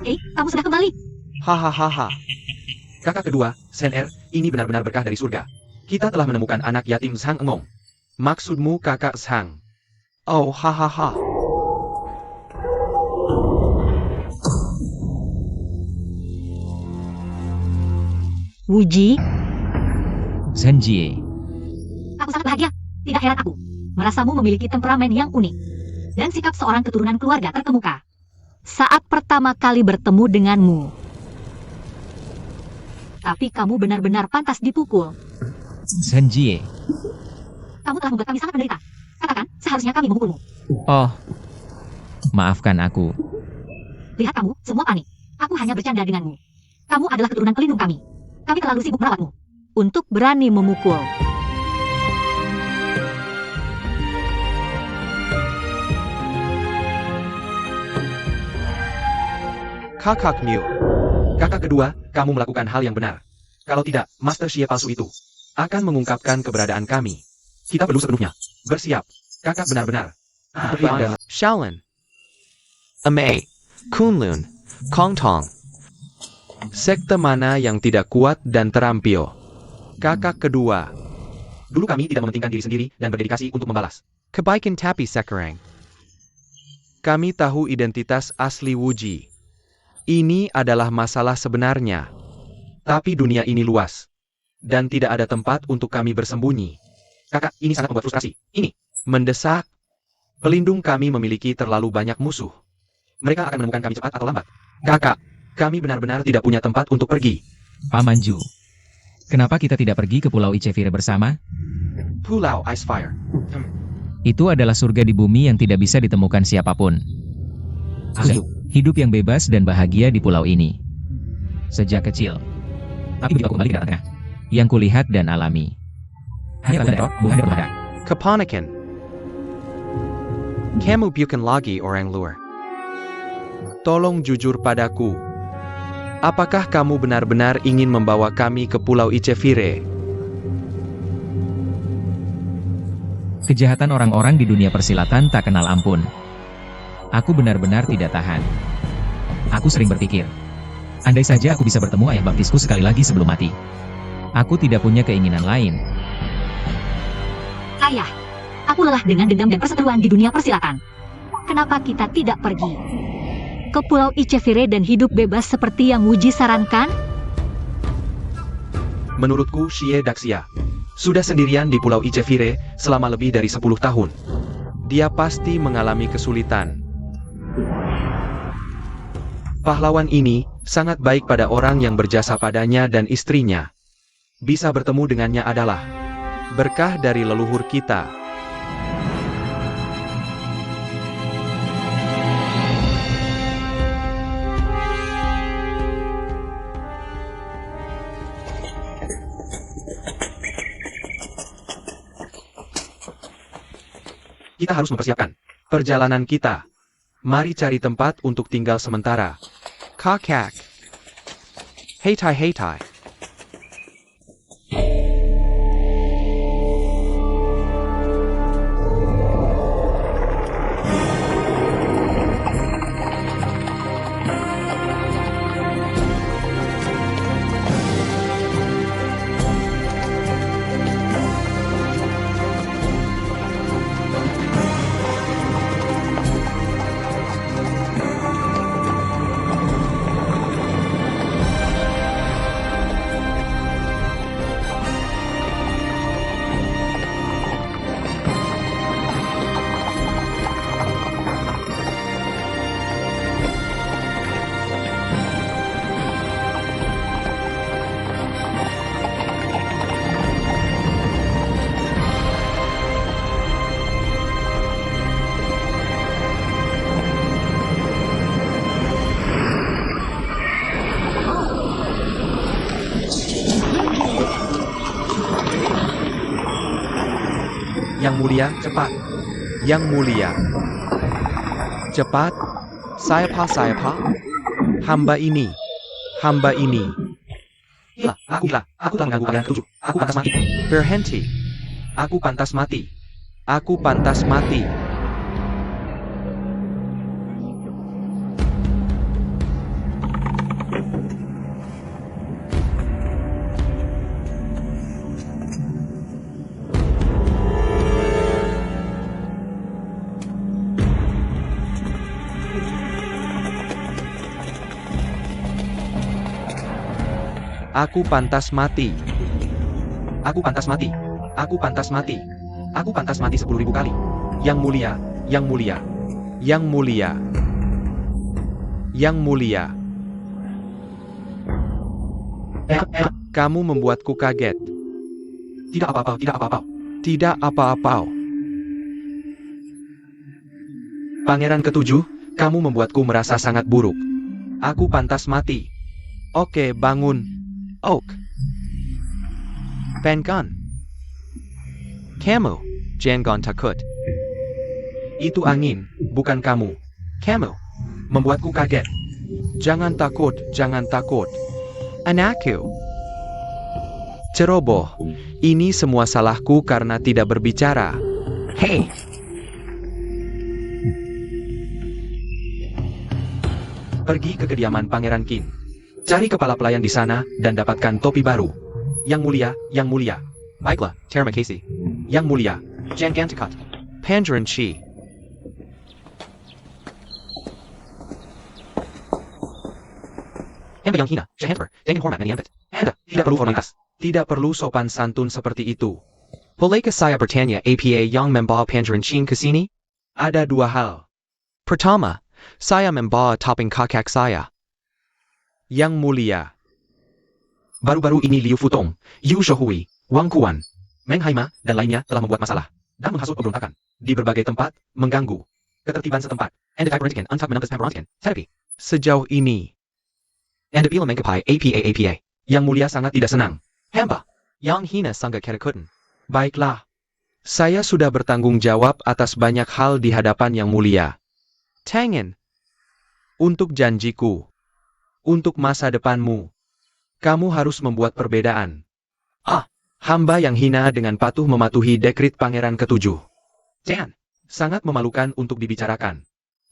[SPEAKER 3] Kamu sudah kembali.
[SPEAKER 2] Hahaha. Kakak kedua, Sen Er, ini benar-benar berkah dari surga. Kita telah menemukan anak yatim Zhang Engong. Maksudmu kakak Zhang? Oh, hahaha.
[SPEAKER 3] Wuji,
[SPEAKER 1] Zhen Jie.
[SPEAKER 3] aku sangat bahagia. Tidak heran aku merasamu memiliki temperamen yang unik dan sikap seorang keturunan keluarga terkemuka. Saat pertama kali bertemu denganmu. Tapi kamu benar-benar pantas dipukul.
[SPEAKER 1] Zhen Jie.
[SPEAKER 3] Kamu telah membuat kami sangat menderita. Katakan, seharusnya kami memukulmu.
[SPEAKER 1] Oh, maafkan aku.
[SPEAKER 3] Lihat kamu, semua panik. Aku hanya bercanda denganmu. Kamu adalah keturunan pelindung kami. Kami terlalu sibuk merawatmu untuk berani memukul.
[SPEAKER 2] Kakak Mew. Kakak kedua, kamu melakukan hal yang benar. Kalau tidak, Master Xie palsu itu akan mengungkapkan keberadaan kami. Kita perlu sepenuhnya bersiap. Kakak benar-benar. Shaolin, Amei, Kunlun, Kongtong. Sekte mana yang tidak kuat dan terampil? Kakak kedua. Dulu kami tidak mementingkan diri sendiri dan berdedikasi untuk membalas kebaikan tapi sekarang kami tahu identitas asli Wuji. Ini adalah masalah sebenarnya. Tapi dunia ini luas. Dan tidak ada tempat untuk kami bersembunyi. Kakak, ini sangat membuat frustrasi. Ini mendesak. Pelindung kami memiliki terlalu banyak musuh. Mereka akan menemukan kami cepat atau lambat. Kakak, kami benar-benar tidak punya tempat untuk pergi.
[SPEAKER 1] Paman Ju. Kenapa kita tidak pergi ke Pulau Ichefire bersama?
[SPEAKER 2] Pulau Icefire.
[SPEAKER 1] Itu adalah surga di bumi yang tidak bisa ditemukan siapapun. Hidup yang bebas dan bahagia di pulau ini. Sejak kecil. Tapi begitu aku kembali ke daerah tengah, yang kulihat dan alami hanya tanda teror, bukan berlada.
[SPEAKER 2] Keponakan. Kamu bukan lagi orang luar. Tolong jujur padaku. Apakah kamu benar-benar ingin membawa kami ke Pulau Ichefire?
[SPEAKER 1] Kejahatan orang-orang di dunia persilatan tak kenal ampun. Aku benar-benar tidak tahan. Aku sering berpikir, andai saja aku bisa bertemu ayah baptisku sekali lagi sebelum mati. Aku tidak punya keinginan lain.
[SPEAKER 3] Ayah, aku lelah dengan dendam dan perseteruan di dunia persilatan. Kenapa kita tidak pergi ke Pulau Ichefire dan hidup bebas seperti yang Wuji sarankan?
[SPEAKER 2] Menurutku Xie Daxia sudah sendirian di Pulau Ichefire selama lebih dari 10 tahun. Dia pasti mengalami kesulitan. Pahlawan ini sangat baik pada orang yang berjasa padanya dan istrinya. Bisa bertemu dengannya adalah berkah dari leluhur kita. Kita harus mempersiapkan perjalanan kita. Mari cari tempat untuk tinggal sementara. Kakak. Hei tai, hei tai. Yang mulia, cepat. Yang mulia. Cepat. Saya pa. Hamba ini. Hamba ini. Aku telah mengganggu Pangeran Ketujuh. Aku pantas mati. Berhenti. Aku pantas mati. Aku pantas mati. Aku pantas mati. Aku pantas mati. Aku pantas mati. Aku pantas mati 10.000 kali. Yang mulia, yang mulia, yang mulia, yang mulia. Kamu membuatku kaget. Tidak apa-apa, tidak apa-apa. Tidak apa-apa. Pangeran Ketujuh, kamu membuatku merasa sangat buruk. Aku pantas mati. Oke, bangun. Oak. Penkan. Kamu. Jangan takut. Itu angin, bukan kamu. Kamu. Membuatku kaget. Jangan takut, jangan takut. Anakku. Ceroboh. Ini semua salahku karena tidak berbicara. Hei. Pergi ke kediaman Pangeran Qin. Cari kepala pelayan di sana dan dapatkan topi baru. Yang mulia, yang mulia. Baiklah, terima kasih. Yang mulia, jangan takut. Pangeran Qi. Anda yang hina, jangan dengan hormat menyambut. Anda tidak perlu formalitas. Tidak perlu sopan santun seperti itu. Bolehkah saya bertanya apa yang membawa Pangeran Qin ke sini? Ada dua hal. Pertama, saya membawa topping kakak saya. Yang mulia. Baru-baru ini Liu Futong, Yu Shohui, Wang Kuan, Meng Haima, dan lainnya telah membuat masalah dan menghasut pemberontakan di berbagai tempat, mengganggu ketertiban setempat. Anda tak berhentikan untuk menembus pemberontakan. Tetapi sejauh ini, Anda bila mengkapai apa. Yang mulia sangat tidak senang. Hamba, yang hina sangat ketakutan. Baiklah. Saya sudah bertanggung jawab atas banyak hal di hadapan yang mulia. Tangan. Untuk janjiku. Untuk masa depanmu. Kamu harus membuat perbedaan. Hamba yang hina dengan patuh mematuhi dekrit Pangeran Ketujuh. Jangan. Sangat memalukan untuk dibicarakan.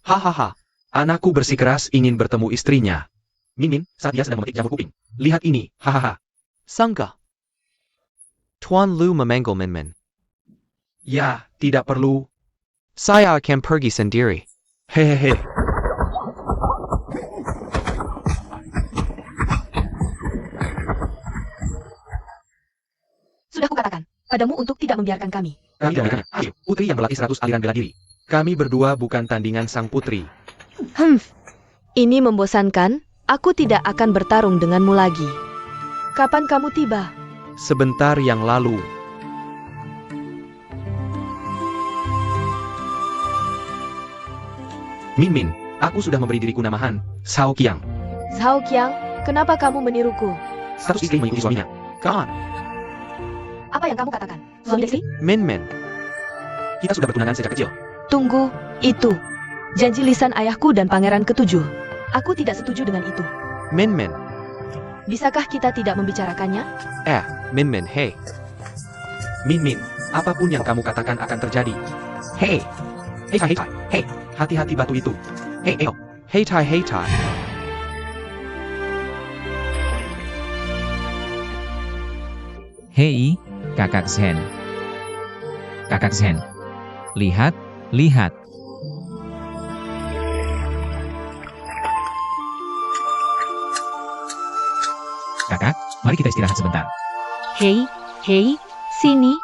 [SPEAKER 2] Hahaha. Anakku bersikeras ingin bertemu istrinya. Mimin, saat dia sedang memetik jamur kuping. Lihat ini, hahaha. Sangka. Tuan Lu memanggil Min. Ya, tidak perlu. Saya akan pergi sendiri. Hehehe.
[SPEAKER 4] Sudah kukatakan padamu untuk tidak membiarkan kami.
[SPEAKER 2] Kami tidak ayo, putri yang berlatih 100 aliran bela diri. Kami berdua bukan tandingan sang putri.
[SPEAKER 4] Ini membosankan. Aku tidak akan bertarung denganmu lagi. Kapan kamu tiba?
[SPEAKER 2] Sebentar yang lalu. Min, aku sudah memberi diriku nama Han, Sao Qiang.
[SPEAKER 4] Zhao Qiang, kenapa kamu meniruku?
[SPEAKER 2] Status istri mengikuti suaminya. Kawan.
[SPEAKER 4] Apa yang kamu katakan? Suami istri?
[SPEAKER 2] Min. Kita sudah bertunangan sejak kecil.
[SPEAKER 4] Tunggu, itu. Janji lisan ayahku dan pangeran ketujuh. Aku tidak setuju dengan itu.
[SPEAKER 2] Min Min.
[SPEAKER 4] Bisakah kita tidak membicarakannya?
[SPEAKER 2] Min Min, hey. Min Min, apapun yang kamu katakan akan terjadi. Hey. Hey Tai, hey Tai. Hey, hati-hati batu itu. Hey, Eo. Hey Tai, hey Tai.
[SPEAKER 1] Hei, kakak Zhen. Kakak Zhen. Lihat, lihat. Kakak, mari kita istirahat sebentar.
[SPEAKER 3] Hei, hei, sini.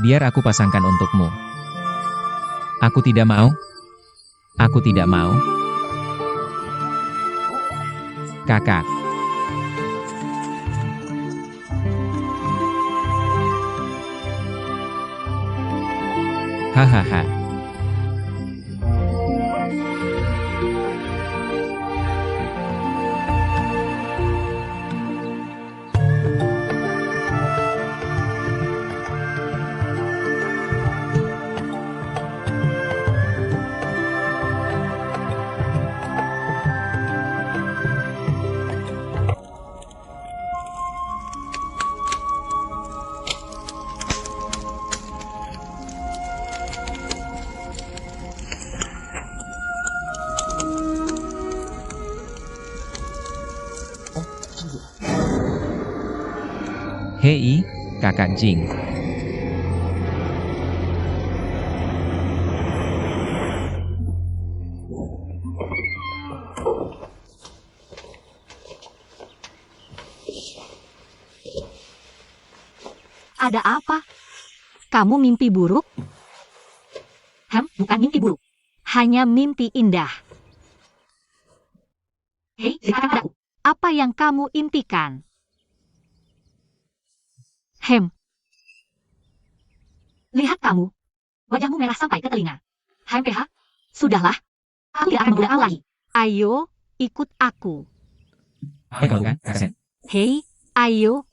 [SPEAKER 1] Biar aku pasangkan untukmu. Aku tidak mau. Aku tidak mau. Kakak. Hahaha. Hei, kakak Jing.
[SPEAKER 3] Ada apa? Kamu mimpi buruk? Bukan mimpi buruk. Hanya mimpi indah. Hei, ceritakan padaku. Apa yang kamu impikan? Lihat kamu. Wajahmu merah sampai ke telinga. PH. Sudahlah. Aku tidak akan menggoda kau lagi. Ayo, ikut aku.
[SPEAKER 1] Apa yang kau lakukan, kakak Zhen?
[SPEAKER 3] Hei, ayo.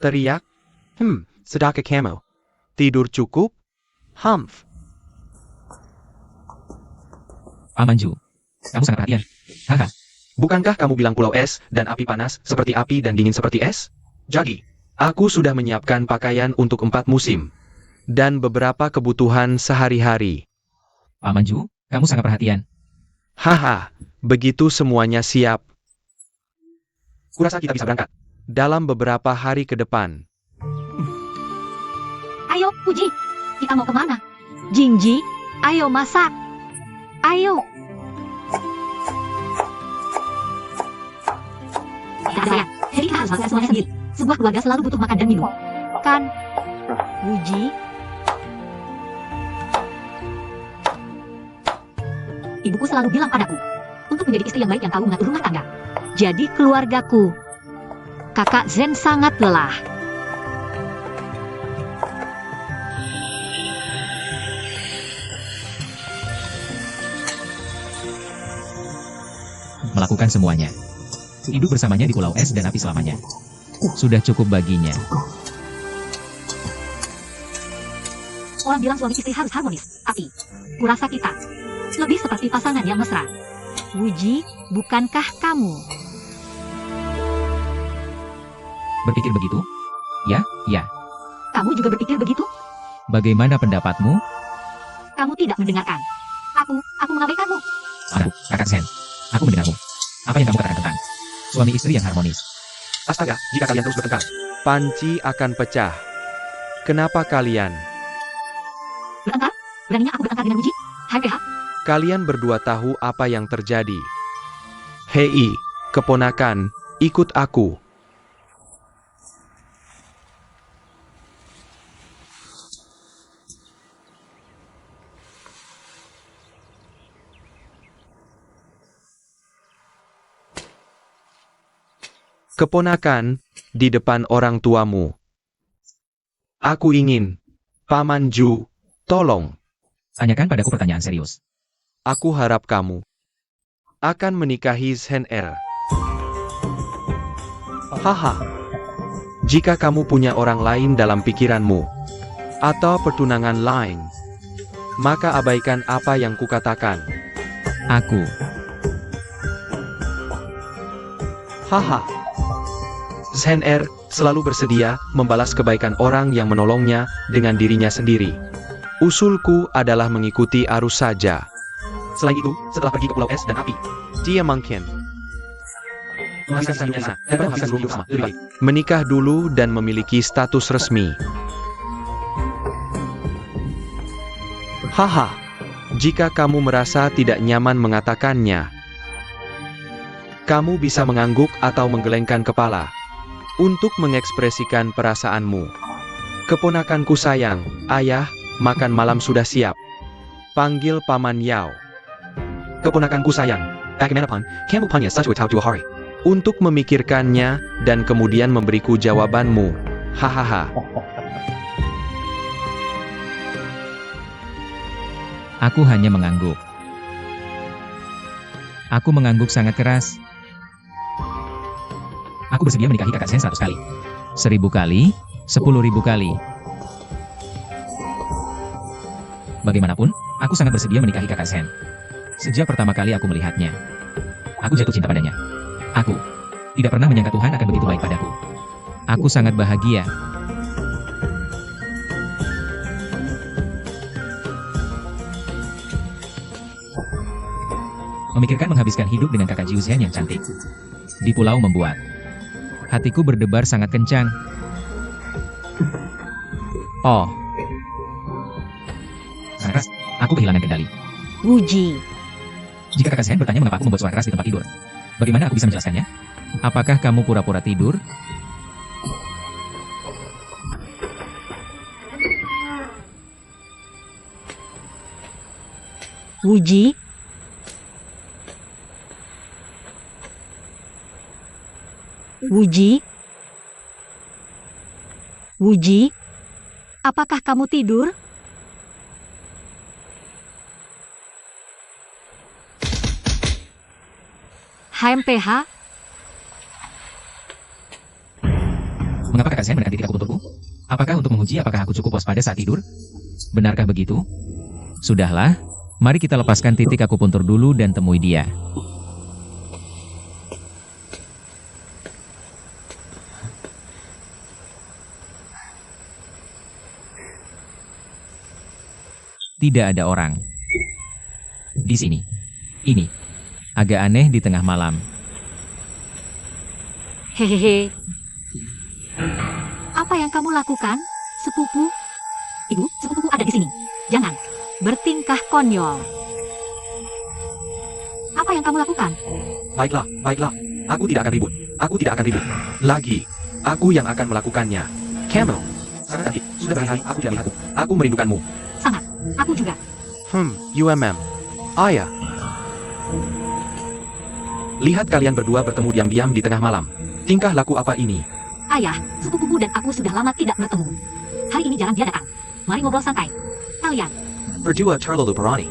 [SPEAKER 2] Teriak. Sedaka kamu. Tidur cukup? Humph.
[SPEAKER 1] Paman Ju. Kamu sangat perhatian. Haha.
[SPEAKER 2] Bukankah kamu bilang pulau es dan api panas seperti api dan dingin seperti es? Jadi, aku sudah menyiapkan pakaian untuk 4 musim. Dan beberapa kebutuhan sehari-hari.
[SPEAKER 1] Paman Ju, kamu sangat perhatian.
[SPEAKER 2] Haha, begitu semuanya siap. Kurasa kita bisa berangkat. Dalam beberapa hari ke depan.
[SPEAKER 3] Ayo, Uji. Kita mau kemana? Jingji, ayo masak. Ayo. Tidak saya. Jadi kita harus makan semuanya sendiri. Sebuah keluarga selalu butuh makan dan minum. Kan? Uji. Ibuku selalu bilang padaku, untuk menjadi istri yang baik yang tahu mengatur rumah tangga. Jadi keluargaku. Kakak Zhen sangat lelah.
[SPEAKER 1] Melakukan semuanya. Hidup bersamanya di pulau es dan api selamanya. Sudah cukup baginya.
[SPEAKER 3] Orang bilang suami istri harus harmonis, tapi kurasa kita lebih seperti pasangan yang mesra. Wuji, bukankah kamu?
[SPEAKER 1] Berpikir begitu? Ya, ya.
[SPEAKER 3] Kamu juga berpikir begitu?
[SPEAKER 1] Bagaimana pendapatmu?
[SPEAKER 3] Kamu tidak mendengarkan. Aku mengabaikanmu.
[SPEAKER 1] Aku, kakak Zhen. Aku mendengarmu. Apa yang kamu katakan tentang suami istri yang harmonis?
[SPEAKER 2] Astaga, jika kalian terus bertengkar, panci akan pecah. Kenapa kalian?
[SPEAKER 3] Bertengkar? Beraninya aku bertengkar dengan Wuji? PH.
[SPEAKER 2] Kalian berdua tahu apa yang terjadi. Hei, keponakan, ikut aku. Keponakan, di depan orang tuamu. Aku ingin, Paman Ju, tolong.
[SPEAKER 1] Tanyakan padaku pertanyaan serius.
[SPEAKER 2] Aku harap kamu akan menikahi Shen Er. Haha. Jika kamu punya orang lain dalam pikiranmu, atau pertunangan lain, maka abaikan apa yang kukatakan.
[SPEAKER 1] Aku.
[SPEAKER 2] Haha. Shen Er selalu bersedia membalas kebaikan orang yang menolongnya dengan dirinya sendiri. Usulku adalah mengikuti arus saja. Selain itu, setelah pergi ke Pulau Es dan Api, dia mungkin menikah dulu dan memiliki status resmi. Haha. Jika kamu merasa tidak nyaman mengatakannya, kamu bisa mengangguk atau menggelengkan kepala untuk mengekspresikan perasaanmu. Keponakanku sayang, ayah, makan malam sudah siap. Panggil Paman Yao. Keponakanku sayang, untuk memikirkannya dan kemudian memberiku jawabanmu. Hahaha.
[SPEAKER 1] Aku hanya mengangguk. Aku mengangguk sangat keras. Aku bersedia menikahi kakak Shen 100 kali. 1000 kali, 10.000 kali. Bagaimanapun, aku sangat bersedia menikahi kakak Shen. Sejak pertama kali aku melihatnya, aku jatuh cinta padanya. Aku tidak pernah menyangka Tuhan akan begitu baik padaku. Aku sangat bahagia. Memikirkan menghabiskan hidup dengan kakak Jiu Zhen yang cantik di pulau membuat hatiku berdebar sangat kencang. Oh, sangat keras. Aku kehilangan kendali.
[SPEAKER 3] Wuji.
[SPEAKER 1] Jika kakak Shen bertanya mengapa aku membuat suara keras di tempat tidur, bagaimana aku bisa menjelaskannya? Apakah kamu pura-pura tidur?
[SPEAKER 3] Wuji. Wuji. Wuji. Apakah kamu tidur? HMPH.
[SPEAKER 1] Mengapa kakak Shen menekan titik akupunturku? Apakah untuk menguji apakah aku cukup waspada saat tidur? Benarkah begitu? Sudahlah, mari kita lepaskan titik akupuntur dulu dan temui dia. Tidak ada orang di sini. Ini agak aneh di tengah malam.
[SPEAKER 3] Hehehe. Apa yang kamu lakukan, sepupu? Ibu, sepupuku ada di sini. Jangan bertingkah konyol. Apa yang kamu lakukan?
[SPEAKER 2] Baiklah, baiklah. Aku tidak akan ribut. Aku tidak akan ribut. Lagi, aku yang akan melakukannya. Camel. Sangat cantik. Sudah berhari aku tidak melihatmu. Aku merindukanmu.
[SPEAKER 3] Sangat. Aku juga.
[SPEAKER 2] UMM. Ayah. Lihat kalian berdua bertemu diam-diam di tengah malam. Tingkah laku apa ini?
[SPEAKER 3] Ayah, sepupuku dan aku sudah lama tidak bertemu. Hari ini jarang dia datang. Mari ngobrol santai. Kalian.
[SPEAKER 2] Berdua terlalu berani.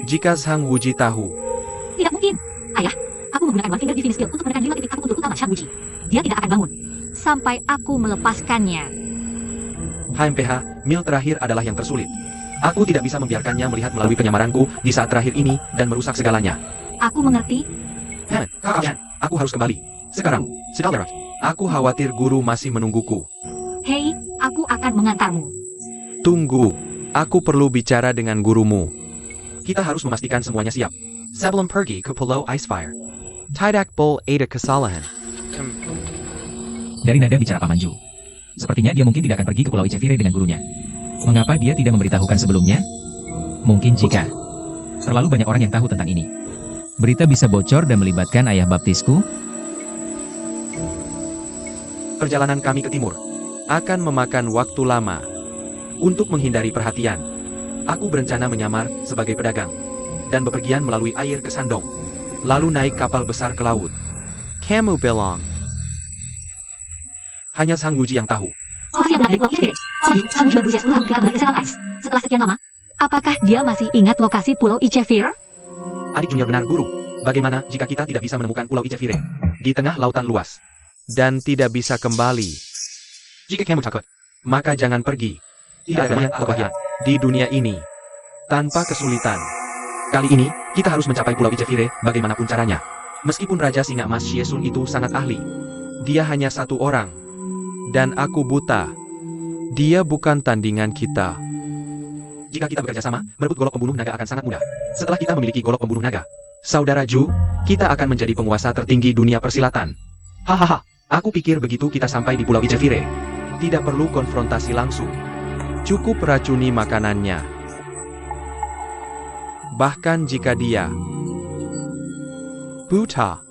[SPEAKER 2] Jika Sang Wuji tahu.
[SPEAKER 3] Tidak mungkin. Ayah, aku menggunakan one finger divine skill untuk menekan 5 titik akupuntur utama Sang Wuji. Dia tidak akan bangun sampai aku melepaskannya.
[SPEAKER 2] HMPH, mil terakhir adalah yang tersulit. Aku tidak bisa membiarkannya melihat melalui penyamaranku di saat terakhir ini dan merusak segalanya.
[SPEAKER 3] Aku mengerti.
[SPEAKER 2] Kalian, aku harus kembali. Sekarang, Sedalerat. Aku khawatir guru masih menungguku.
[SPEAKER 3] Hei, aku akan mengantarmu.
[SPEAKER 2] Tunggu, aku perlu bicara dengan gurumu. Kita harus memastikan semuanya siap. Sebelum pergi ke Pulau Icefire. Tidak boleh ada kesalahan.
[SPEAKER 1] Dari nada bicara Paman Ju, sepertinya dia mungkin tidak akan pergi ke Pulau Icefire dengan gurunya. Mengapa dia tidak memberitahukan sebelumnya? Mungkin jika terlalu banyak orang yang tahu tentang ini, berita bisa bocor dan melibatkan ayah baptisku.
[SPEAKER 2] Perjalanan kami ke timur akan memakan waktu lama. Untuk menghindari perhatian, aku berencana menyamar sebagai pedagang dan bepergian melalui air ke Sandong, lalu naik kapal besar ke laut. Kamu bilang Hanya Sang Wuji yang tahu.
[SPEAKER 3] Lokasi yang benar dari Pulau Icefire. Jadi, Sang Wuji berusia 10 tahun telah kembali ke Selang Ice. Setelah sekian lama, apakah dia masih ingat lokasi Pulau Icefire?
[SPEAKER 2] Adik junior benar, Guru. Bagaimana jika kita tidak bisa menemukan Pulau Icefire di tengah lautan luas dan tidak bisa kembali? Jika kamu takut, maka jangan pergi. Tidak ada banyak kebahagiaan di dunia ini tanpa kesulitan. Kali ini, kita harus mencapai Pulau Icefire bagaimanapun caranya. Meskipun Raja Singa Emas Xiesun itu sangat ahli, dia hanya satu orang. Dan aku buta. Dia bukan tandingan kita. Jika kita bekerja sama, merebut golok pembunuh naga akan sangat mudah. Setelah kita memiliki golok pembunuh naga, Saudara Ju, kita akan menjadi penguasa tertinggi dunia persilatan. Hahaha, aku pikir begitu kita sampai di Pulau Icefire. Tidak perlu konfrontasi langsung. Cukup racuni makanannya. Bahkan jika dia buta,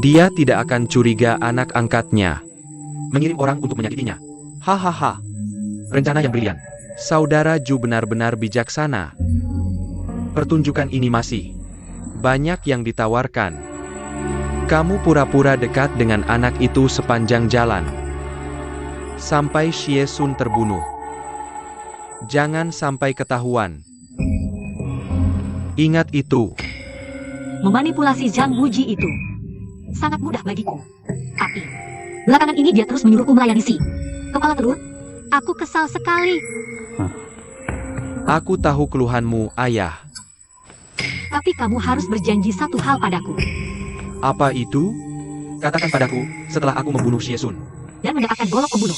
[SPEAKER 2] dia tidak akan curiga anak angkatnya mengirim orang untuk menyakitinya. Hahaha. Rencana yang brilian. Saudara Ju benar-benar bijaksana. Pertunjukan ini masih banyak yang ditawarkan. Kamu pura-pura dekat dengan anak itu sepanjang jalan sampai Xiesun terbunuh. Jangan sampai ketahuan. Ingat itu.
[SPEAKER 3] Memanipulasi Zhang Wuji itu sangat mudah bagiku. Tapi, belakangan ini dia terus menyuruhku melayani si kepala telur. Aku kesal sekali.
[SPEAKER 2] Aku tahu keluhanmu, Ayah.
[SPEAKER 3] Tapi kamu harus berjanji satu hal padaku.
[SPEAKER 2] Apa itu? Katakan padaku, setelah aku membunuh Xiesun.
[SPEAKER 3] Dan mendapatkan golok pembunuh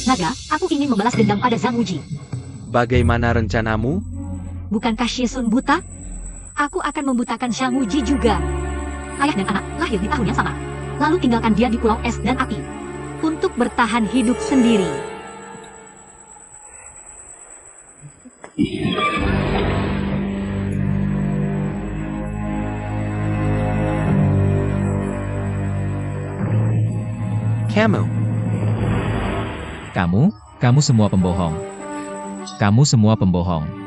[SPEAKER 3] naga, aku ingin membalas dendam pada Zhang Wuji.
[SPEAKER 2] Bagaimana rencanamu?
[SPEAKER 3] Bukankah Xiesun buta? Aku akan membutakan Zhang Wuji juga. Ayah dan anak lahir di tahun yang sama. Lalu tinggalkan dia di Pulau Es dan Api untuk bertahan hidup sendiri.
[SPEAKER 1] Kamu semua pembohong. Kamu semua pembohong.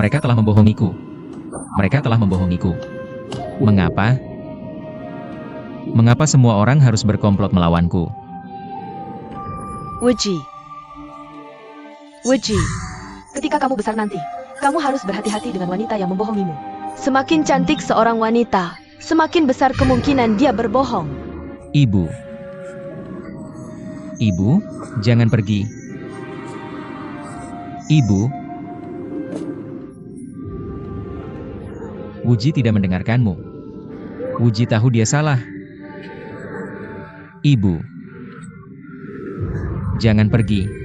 [SPEAKER 1] Mereka telah membohongiku. Mereka telah membohongiku. Mengapa? Mengapa semua orang harus berkomplot melawanku?
[SPEAKER 4] Wuji. Wuji. Ketika kamu besar nanti, kamu harus berhati-hati dengan wanita yang membohongimu. Semakin cantik seorang wanita, semakin besar kemungkinan dia berbohong.
[SPEAKER 1] Ibu. Ibu, jangan pergi. Ibu. Wuji tidak mendengarkanmu. Wuji tahu dia salah. Ibu. Jangan pergi.